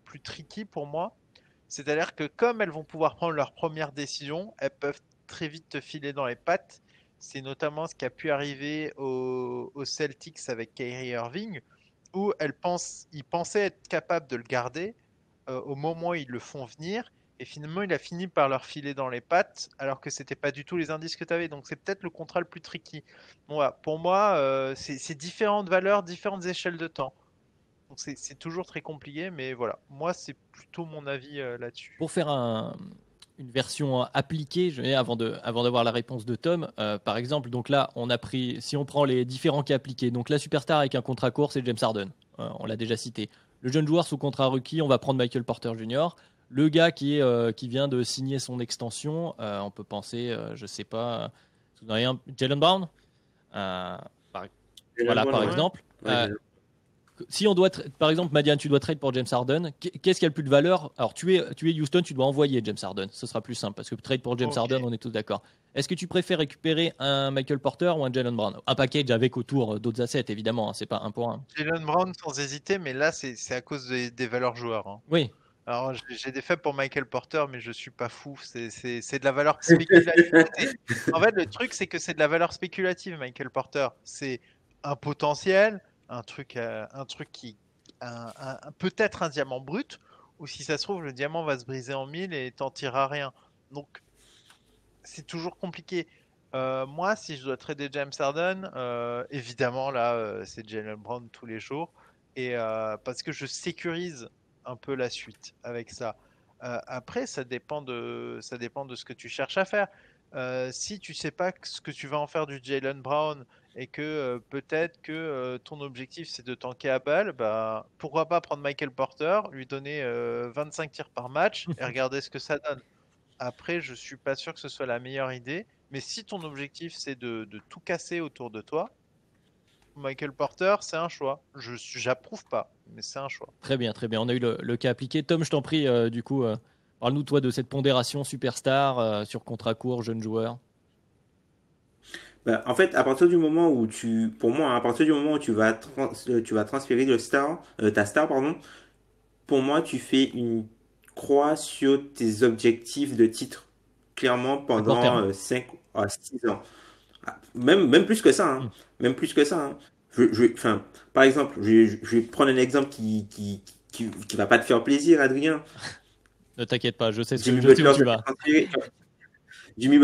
Speaker 3: plus tricky pour moi. C'est-à-dire que comme elles vont pouvoir prendre leur première décision, elles peuvent très vite te filer dans les pattes. C'est notamment ce qui a pu arriver aux Celtics avec Kyrie Irving, où ils pensaient être capables de le garder au moment où ils le font venir. Et finalement, il a fini par leur filer dans les pattes, alors que c'était pas du tout les indices que tu avais. Donc c'est peut-être le contrat le plus tricky. Bon, voilà. Pour moi, c'est différentes valeurs, différentes échelles de temps. Donc c'est toujours très compliqué, mais voilà. Moi, c'est plutôt mon avis là-dessus.
Speaker 1: Pour faire une version appliquée, avant d'avoir la réponse de Tom, par exemple, donc là, si on prend les différents cas appliqués, donc la superstar avec un contrat court, c'est James Harden. On l'a déjà cité. Le jeune joueur sous contrat rookie, on va prendre Michael Porter Jr. Le gars qui vient de signer son extension, on peut penser, je sais pas, Jalen Brown, euh, par, voilà, par
Speaker 2: Ouais.
Speaker 1: exemple.
Speaker 2: Ouais,
Speaker 1: Si on doit, par exemple, Madiane, tu dois trade pour James Harden, qu'est-ce qui a le plus de valeur? Alors, tu es Houston, tu dois envoyer James Harden. Ce sera plus simple parce que trade pour James
Speaker 3: Ok.
Speaker 1: Harden, on est tous d'accord. Est-ce que tu préfères récupérer un Michael Porter ou un Jalen Brown? Un package avec autour d'autres assets, évidemment, hein, c'est pas un pour un.
Speaker 3: Jalen Brown sans hésiter, mais là c'est à cause des valeurs joueurs, hein.
Speaker 1: Oui,
Speaker 3: Alors j'ai des faits pour Michael Porter, mais je suis pas fou. C'est de la valeur spéculative. En fait, le truc c'est que c'est de la valeur spéculative, Michael Porter. C'est un potentiel, un truc qui, peut-être un diamant brut, ou si ça se trouve le diamant va se briser en mille et t'en tireras rien. Donc c'est toujours compliqué. Moi, si je dois trader James Harden, évidemment, là, c'est Jalen Brown tous les jours. Parce que je sécurise un peu la suite avec ça. Après, ça dépend de ce que tu cherches à faire. Si tu sais pas ce que tu vas en faire du Jalen Brown et que peut-être que ton objectif c'est de tanker à balle, bah, pourquoi pas prendre Michael Porter, lui donner 25 tirs par match et regarder ce que ça donne. Après, je suis pas sûr que ce soit la meilleure idée, mais si ton objectif c'est de tout casser autour de toi, Michael Porter, c'est un choix. J'approuve pas, mais c'est un choix.
Speaker 1: très bien, très bien. On a eu le cas appliqué. Tom, je t'en prie, du coup, parle-nous, toi, de cette pondération superstar sur contrat court, jeune joueur.
Speaker 2: Bah, en fait, à partir du moment où pour moi, hein, à partir du moment où tu vas transférer ta star, pardon, pour moi, tu fais une croix sur tes objectifs de titre, clairement
Speaker 1: À court
Speaker 2: pendant
Speaker 1: terme.
Speaker 2: 5 à 6 ans. Ah, même plus que ça, hein.
Speaker 1: Hmm.
Speaker 2: Même plus que ça, hein. Enfin, par exemple, je vais prendre un exemple qui va pas te faire plaisir, Adrien.
Speaker 1: Ne t'inquiète pas,
Speaker 2: Jimmy
Speaker 1: je sais où
Speaker 2: Butler
Speaker 1: tu
Speaker 2: se fait
Speaker 1: vas.
Speaker 2: transférer. Jimmy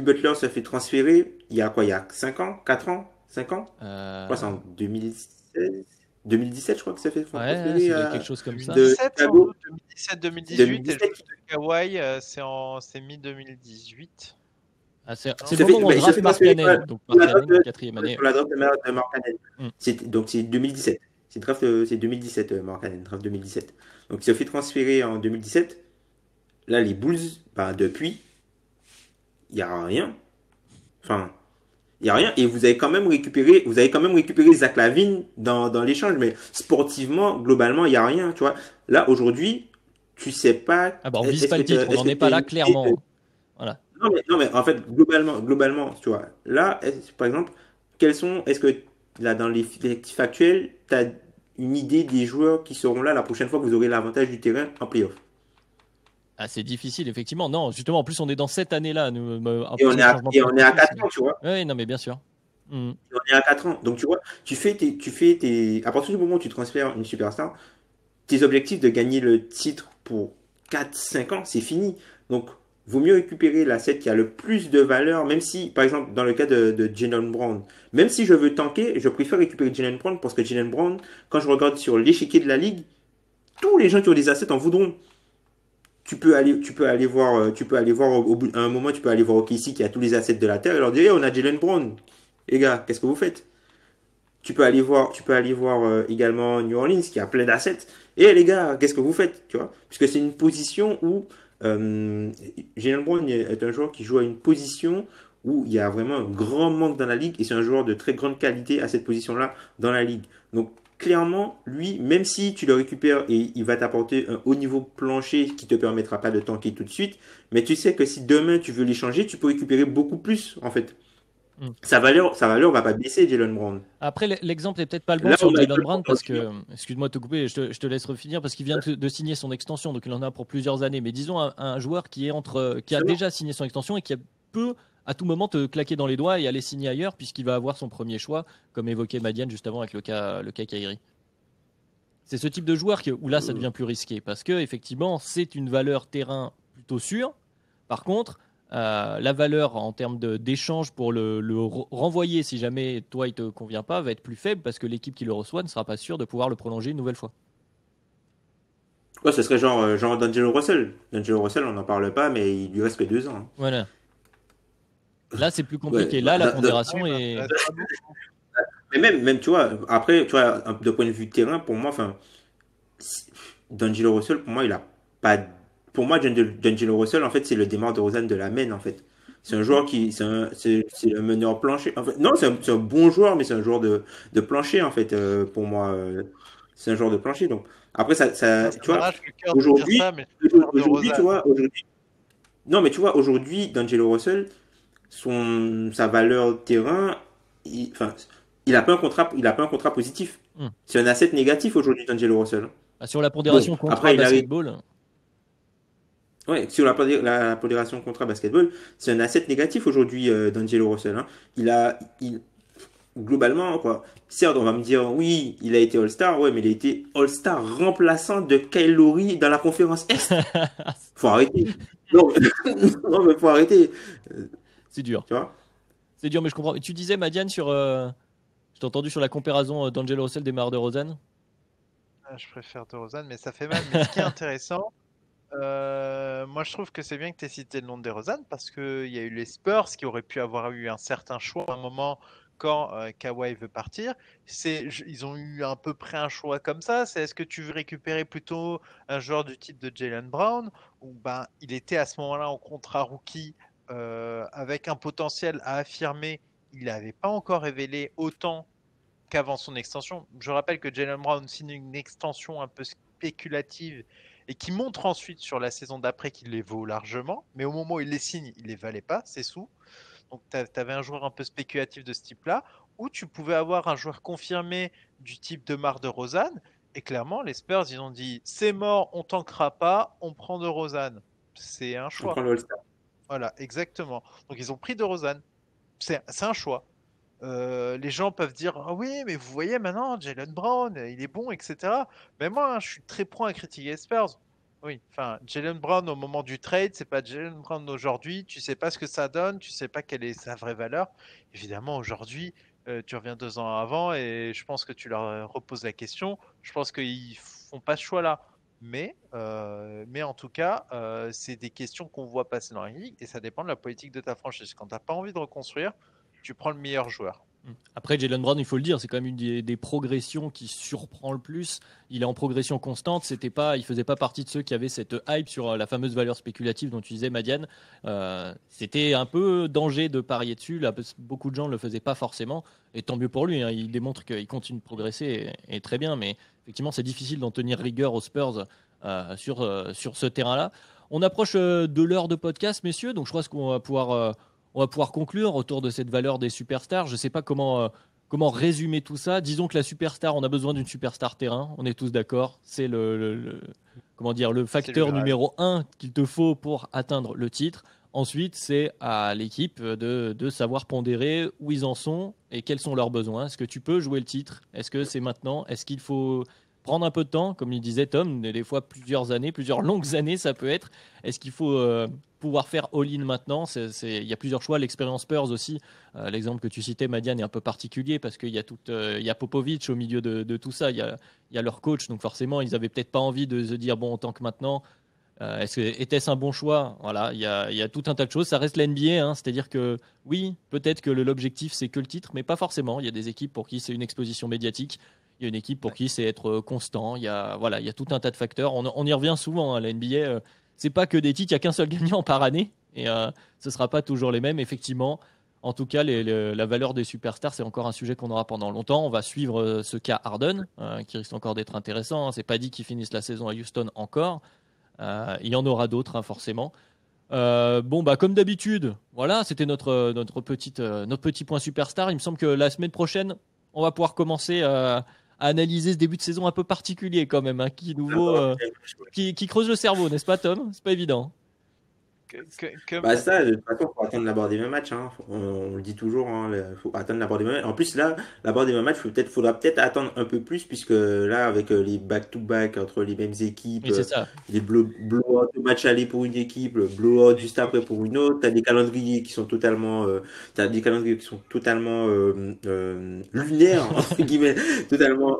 Speaker 2: Butler se fait transférer il y a quoi? Il y a 5 ans? 4 ans? 5 ans? Je crois que c'est en 2016, 2017, je crois que ça fait
Speaker 1: Ouais, ça
Speaker 2: transférer
Speaker 1: doit être quelque chose comme ça.
Speaker 2: de
Speaker 3: 2017 sans
Speaker 2: Chicago.
Speaker 3: doute, 2017-2018 et le
Speaker 2: 2017.
Speaker 3: shoot de Kawhi, c'est mi-2018.
Speaker 1: Ah,
Speaker 3: Non?
Speaker 1: c'est le moment où on
Speaker 2: Il se
Speaker 1: draft
Speaker 2: fait
Speaker 1: Mark
Speaker 2: transférer
Speaker 1: Cannon. Donc
Speaker 2: pour
Speaker 1: Mark
Speaker 2: la
Speaker 1: Cannon,
Speaker 2: draft de,
Speaker 1: quatrième année.
Speaker 2: pour la draft de Mark Cannon.
Speaker 1: Hmm.
Speaker 2: Donc c'est 2017. C'est 2017, Mark Cannon, draft 2017. Donc il se fait transférer en 2017. Là, les Bulls, bah, depuis, il n'y a rien. Enfin, Il y a rien. Et vous avez quand même récupéré Zach LaVine dans l'échange. Mais sportivement, globalement, il y a rien, tu vois. Là, aujourd'hui, tu sais pas,
Speaker 1: Ah bah on vise pas le titre, on
Speaker 2: est-ce
Speaker 1: n'en
Speaker 2: que
Speaker 1: est pas
Speaker 2: t'as
Speaker 1: là
Speaker 2: une idée.
Speaker 1: clairement. Voilà.
Speaker 2: Non, mais en fait, globalement, tu vois, là, par exemple, est-ce que là, dans les effectifs actuels, tu as une idée des joueurs qui seront là la prochaine fois que vous aurez l'avantage du terrain en playoff?
Speaker 1: Ah, c'est difficile, effectivement. Non, justement, en plus, on est dans cette année-là, nous, en
Speaker 2: Et
Speaker 1: plus
Speaker 2: on
Speaker 1: le
Speaker 2: est
Speaker 1: changement de
Speaker 2: et on est à
Speaker 1: processus.
Speaker 2: 4 ans, tu vois.
Speaker 1: Oui, non, mais bien sûr. Mhm.
Speaker 2: Et on est à 4 ans. Donc, tu vois, à partir du moment où tu transfères une superstar, tes objectifs de gagner le titre pour 4 5 ans, c'est fini. Donc, vaut mieux récupérer l'asset qui a le plus de valeur, même si, par exemple, dans le cas de Jalen Brown, même si je veux tanker, je préfère récupérer Jalen Brown parce que Jalen Brown, quand je regarde sur l'échiquier de la ligue, tous les gens qui ont des assets en voudront. Tu peux aller voir à un moment, tu peux aller voir OKC qui a tous les assets de la terre et leur dire, hey, on a Jalen Brown. Les gars, qu'est-ce que vous faites? Tu peux aller voir également New Orleans qui a plein d'assets. Et les gars, qu'est-ce que vous faites? Tu vois? Puisque c'est une position où Jalen Brown est un joueur qui joue à une position où il y a vraiment un grand manque dans la ligue et c'est un joueur de très grande qualité à cette position-là dans la ligue. Donc clairement, lui, même si tu le récupères et il va t'apporter un haut niveau plancher qui te permettra pas de tanker tout de suite, mais tu sais que si demain tu veux l'échanger, tu peux récupérer beaucoup plus en fait.
Speaker 1: Mhm.
Speaker 2: Sa valeur va pas baisser, Jalen Brown.
Speaker 1: Après, l'exemple est peut-être pas le bon
Speaker 2: Là où
Speaker 1: sur Jalen
Speaker 2: Michael
Speaker 1: Brown parce
Speaker 2: Porter
Speaker 1: que, excuse-moi de te couper, je te laisse refinir parce qu'il vient de signer son extension, donc il en a pour plusieurs années. Mais disons un joueur qui est qui a
Speaker 2: justement,
Speaker 1: déjà signé son extension et qui peut à tout moment te claquer dans les doigts et aller signer ailleurs puisqu'il va avoir son premier choix, comme évoqué Madiane juste avant avec le cas Kyrie. C'est ce type de joueur où là ça devient plus risqué parce que effectivement c'est une valeur terrain plutôt sûre. Par contre, la valeur en termes d'échange pour le renvoyer si jamais toi il te convient pas va être plus faible parce que l'équipe qui le reçoit ne sera pas sûre de pouvoir le prolonger une nouvelle fois.
Speaker 2: ouais, ce serait genre D'Angelo Russell. D'Angelo Russell, on n'en parle pas, mais il lui reste que 2 ans, hein.
Speaker 1: Voilà. Là c'est plus
Speaker 2: Ouais,
Speaker 1: compliqué.
Speaker 2: bah,
Speaker 1: Là la
Speaker 3: Ah oui,
Speaker 1: pondération
Speaker 3: bah, ça
Speaker 1: est.
Speaker 3: reste pas beaucoup.
Speaker 2: mais même, tu vois, après, tu vois, de point de vue terrain, pour moi, enfin, D'Angelo Russell, pour moi, il a pas. Pour moi, D'Angelo Russell, en fait, c'est le démarre de Rosanne de la main, en fait. C'est un joueur qui. C'est un meneur plancher. En fait, non, c'est un bon joueur, mais c'est un joueur de plancher, en fait, pour moi. C'est un joueur de plancher. Donc, après,
Speaker 3: Ça
Speaker 2: tu vois,
Speaker 3: m'arrache le cœur de dire
Speaker 2: aujourd'hui,
Speaker 3: ça, mais je préfère de
Speaker 2: aujourd'hui, tu
Speaker 3: Rosanne.
Speaker 2: vois, aujourd'hui. Non, mais tu vois, aujourd'hui, D'Angelo Russell, sa valeur terrain, enfin, il a pas un contrat positif.
Speaker 1: Hmm.
Speaker 2: C'est un asset négatif aujourd'hui, D'Angelo Russell.
Speaker 1: Ah, sur la
Speaker 2: Bon,
Speaker 1: pondération contrat
Speaker 2: après, il arrive.
Speaker 1: basketball.
Speaker 2: Ouais, sur la pondération contrat basketball, c'est un asset négatif aujourd'hui, d'Angelo Russell, hein. Globalement, quoi. Certes, on va me dire, oui, il a été All-Star, ouais, mais il a été All-Star remplaçant de Kyle Lowry dans la conférence Est. Faut arrêter. Non, non, mais faut arrêter. Euh,
Speaker 1: C'est dur.
Speaker 2: Tu vois?
Speaker 1: C'est dur, mais je comprends. Et tu disais Madiane sur. Je t'ai entendu sur la comparaison d'Angelo Russell des de Rosanne.
Speaker 3: Ah, je préfère de Rosanne, mais ça fait mal. Mais ce qui est intéressant, moi je trouve que c'est bien que tu aies cité le nom de DeRozan parce qu'il y a eu les Spurs qui auraient pu avoir eu un certain choix à un moment quand Kawhi veut partir. Ils ont eu à peu près un choix comme ça. C'est est-ce que tu veux récupérer plutôt un joueur du type de Jalen Brown ou ben il était à ce moment-là en contrat rookie avec un potentiel à affirmer. Il n'avait pas encore révélé autant qu'avant son extension. Je rappelle que Jalen Brown signe une extension un peu spéculative et qui montre ensuite sur la saison d'après qu'il les vaut largement, mais au moment où il les signe, il les valait pas, ces sous. Donc tu avais un joueur un peu spéculatif de ce type-là, ou tu pouvais avoir un joueur confirmé du type de Mar de Rosanne, et clairement, les Spurs, ils ont dit, c'est mort, on tankera pas, on prend de Rosanne. C'est un
Speaker 2: On prend
Speaker 3: choix.
Speaker 2: le All-Star.
Speaker 3: Voilà, exactement. Donc ils ont pris de Rosanne. C'est un choix. Les gens peuvent dire ah oui, mais vous voyez maintenant, Jalen Brown, il est bon, etc. Mais moi, hein, je suis très prompt à critiquer les Spurs. Oui, enfin, Jalen Brown au moment du trade, c'est pas Jalen Brown aujourd'hui. Tu sais pas ce que ça donne, tu sais pas quelle est sa vraie valeur. Évidemment, aujourd'hui, tu reviens 2 ans avant et je pense que tu leur reposes la question. Je pense qu'ils font pas ce choix-là. Mais en tout cas, c'est des questions qu'on voit passer dans la ligue et ça dépend de la politique de ta franchise. Quand t'as pas envie de reconstruire, tu prends le meilleur joueur.
Speaker 1: Après, Jaylen Brown, il faut le dire, c'est quand même une des progressions qui surprend le plus. Il est en progression constante. Il faisait pas partie de ceux qui avaient cette hype sur la fameuse valeur spéculative dont tu disais, Madiane. C'était un peu danger de parier dessus. Là, beaucoup de gens ne le faisaient pas forcément. Et tant mieux pour lui. Hein. Il démontre qu'il continue de progresser et très bien. Mais effectivement, c'est difficile d'en tenir rigueur aux Spurs sur ce terrain-là. On approche de l'heure de podcast, messieurs. Donc, je crois qu'on va pouvoir conclure autour de cette valeur des superstars. Je ne sais pas comment résumer tout ça. Disons que la superstar, on a besoin d'une superstar terrain. On est tous d'accord. C'est le facteur numéro 1 qu'il te faut pour atteindre le titre. Ensuite, c'est à l'équipe de savoir pondérer où ils en sont et quels sont leurs besoins. Est-ce que tu peux jouer le titre? Est-ce que c'est maintenant? Est-ce qu'il faut prendre un peu de temps, comme il disait Tom, des fois plusieurs années, plusieurs longues années, ça peut être. Est-ce qu'il faut pouvoir faire all-in maintenant? Il y a plusieurs choix. L'expérience Spurs aussi, l'exemple que tu citais, Madiane, est un peu particulier parce qu'il y a Popovic au milieu de tout ça. Il y a leur coach, donc forcément, ils n'avaient peut-être pas envie de se dire, bon, autant que maintenant, était-ce un bon choix? Voilà, il y a tout un tas de choses. Ça reste la NBA, hein, c'est-à-dire que oui, peut-être que l'objectif, c'est que le titre, mais pas forcément. Il y a des équipes pour qui c'est une exposition médiatique. Il y a une équipe pour qui c'est être constant. Il y a tout un tas de facteurs. On y revient souvent. Hein, la NBA, c'est pas que des titres. Il n'y a qu'un seul gagnant par année. Et ce ne sera pas toujours les mêmes. Effectivement, en tout cas, la valeur des superstars, c'est encore un sujet qu'on aura pendant longtemps. On va suivre ce cas Harden, qui risque encore d'être intéressant. Hein. C'est pas dit qu'ils finissent la saison à Houston encore. Il y en aura d'autres, hein, forcément. Comme d'habitude, voilà, c'était notre petit point superstar. Il me semble que la semaine prochaine, on va pouvoir commencer à analyser ce début de saison un peu particulier quand même, hein, qui creuse le cerveau, n'est-ce pas, Tom? C'est pas évident.
Speaker 2: Ça, de toute façon, faut attendre la barre des mêmes matchs. Hein. On le dit toujours, hein, faut attendre la barre des mêmes matchs. En plus, là, la barre des mêmes matchs, faudra peut-être attendre un peu plus, puisque là, avec les back-to-back entre les mêmes équipes,
Speaker 1: Oui, c'est ça.
Speaker 2: les blow-out de match aller pour une équipe, le blow-out juste après pour une autre, t'as des calendriers qui sont totalement, lunaires, entre guillemets, totalement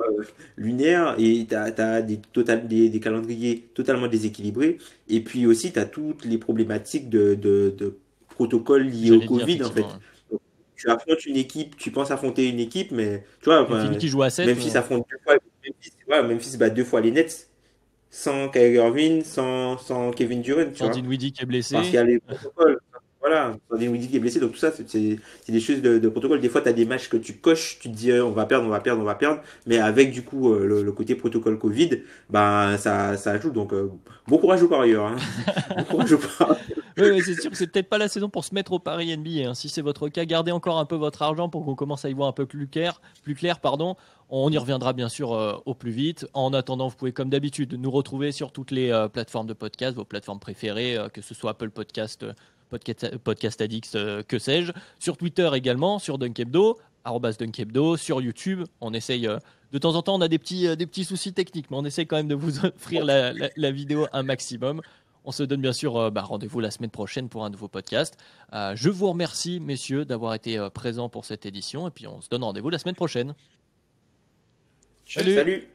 Speaker 2: lunaires, et t'as des calendriers totalement déséquilibrés. Et puis aussi, tu as toutes les problématiques de protocoles liés au
Speaker 1: J'allais dire,
Speaker 2: Covid, en fait.
Speaker 1: effectivement.
Speaker 2: Donc, tu affrontes une équipe, tu penses affronter une équipe, mais tu vois,
Speaker 1: Une qui joue à 7.
Speaker 2: Memphis affronte deux fois, Memphis bat deux fois les Nets, sans Kyrie Irving, sans Kevin Durant, tu
Speaker 1: Sans
Speaker 2: vois.
Speaker 1: Dinwiddie qui est
Speaker 2: Parce qu'il y
Speaker 1: blessé.
Speaker 2: a les protocoles. Voilà, Dinwiddie qui est blessé, donc tout ça, c'est des choses de protocole. Des fois, tu as des matchs que tu coches, tu te dis on va perdre, on va perdre, on va perdre, mais avec du coup le côté protocole Covid, bah ça ajoute. Donc bon courage aux parieurs. Hein. Bon courage aux parieurs.
Speaker 1: Oui, c'est sûr que c'est peut-être pas la saison pour se mettre au pari NBA. Hein. Si c'est votre cas, gardez encore un peu votre argent pour qu'on commence à y voir un peu plus clair, pardon. On y reviendra bien sûr au plus vite. En attendant, vous pouvez comme d'habitude nous retrouver sur toutes les plateformes de podcast, vos plateformes préférées, que ce soit Apple Podcast, Podcast Addict, que sais-je. Sur Twitter également, sur Dunkebdo, @Dunkebdo, sur YouTube. On essaye de temps en temps, on a des petits soucis techniques, mais on essaye quand même de vous offrir la vidéo un maximum. On se donne bien sûr rendez-vous la semaine prochaine pour un nouveau podcast. Je vous remercie, messieurs, d'avoir été présents pour cette édition. Et puis, on se donne rendez-vous la semaine prochaine.
Speaker 3: Salut.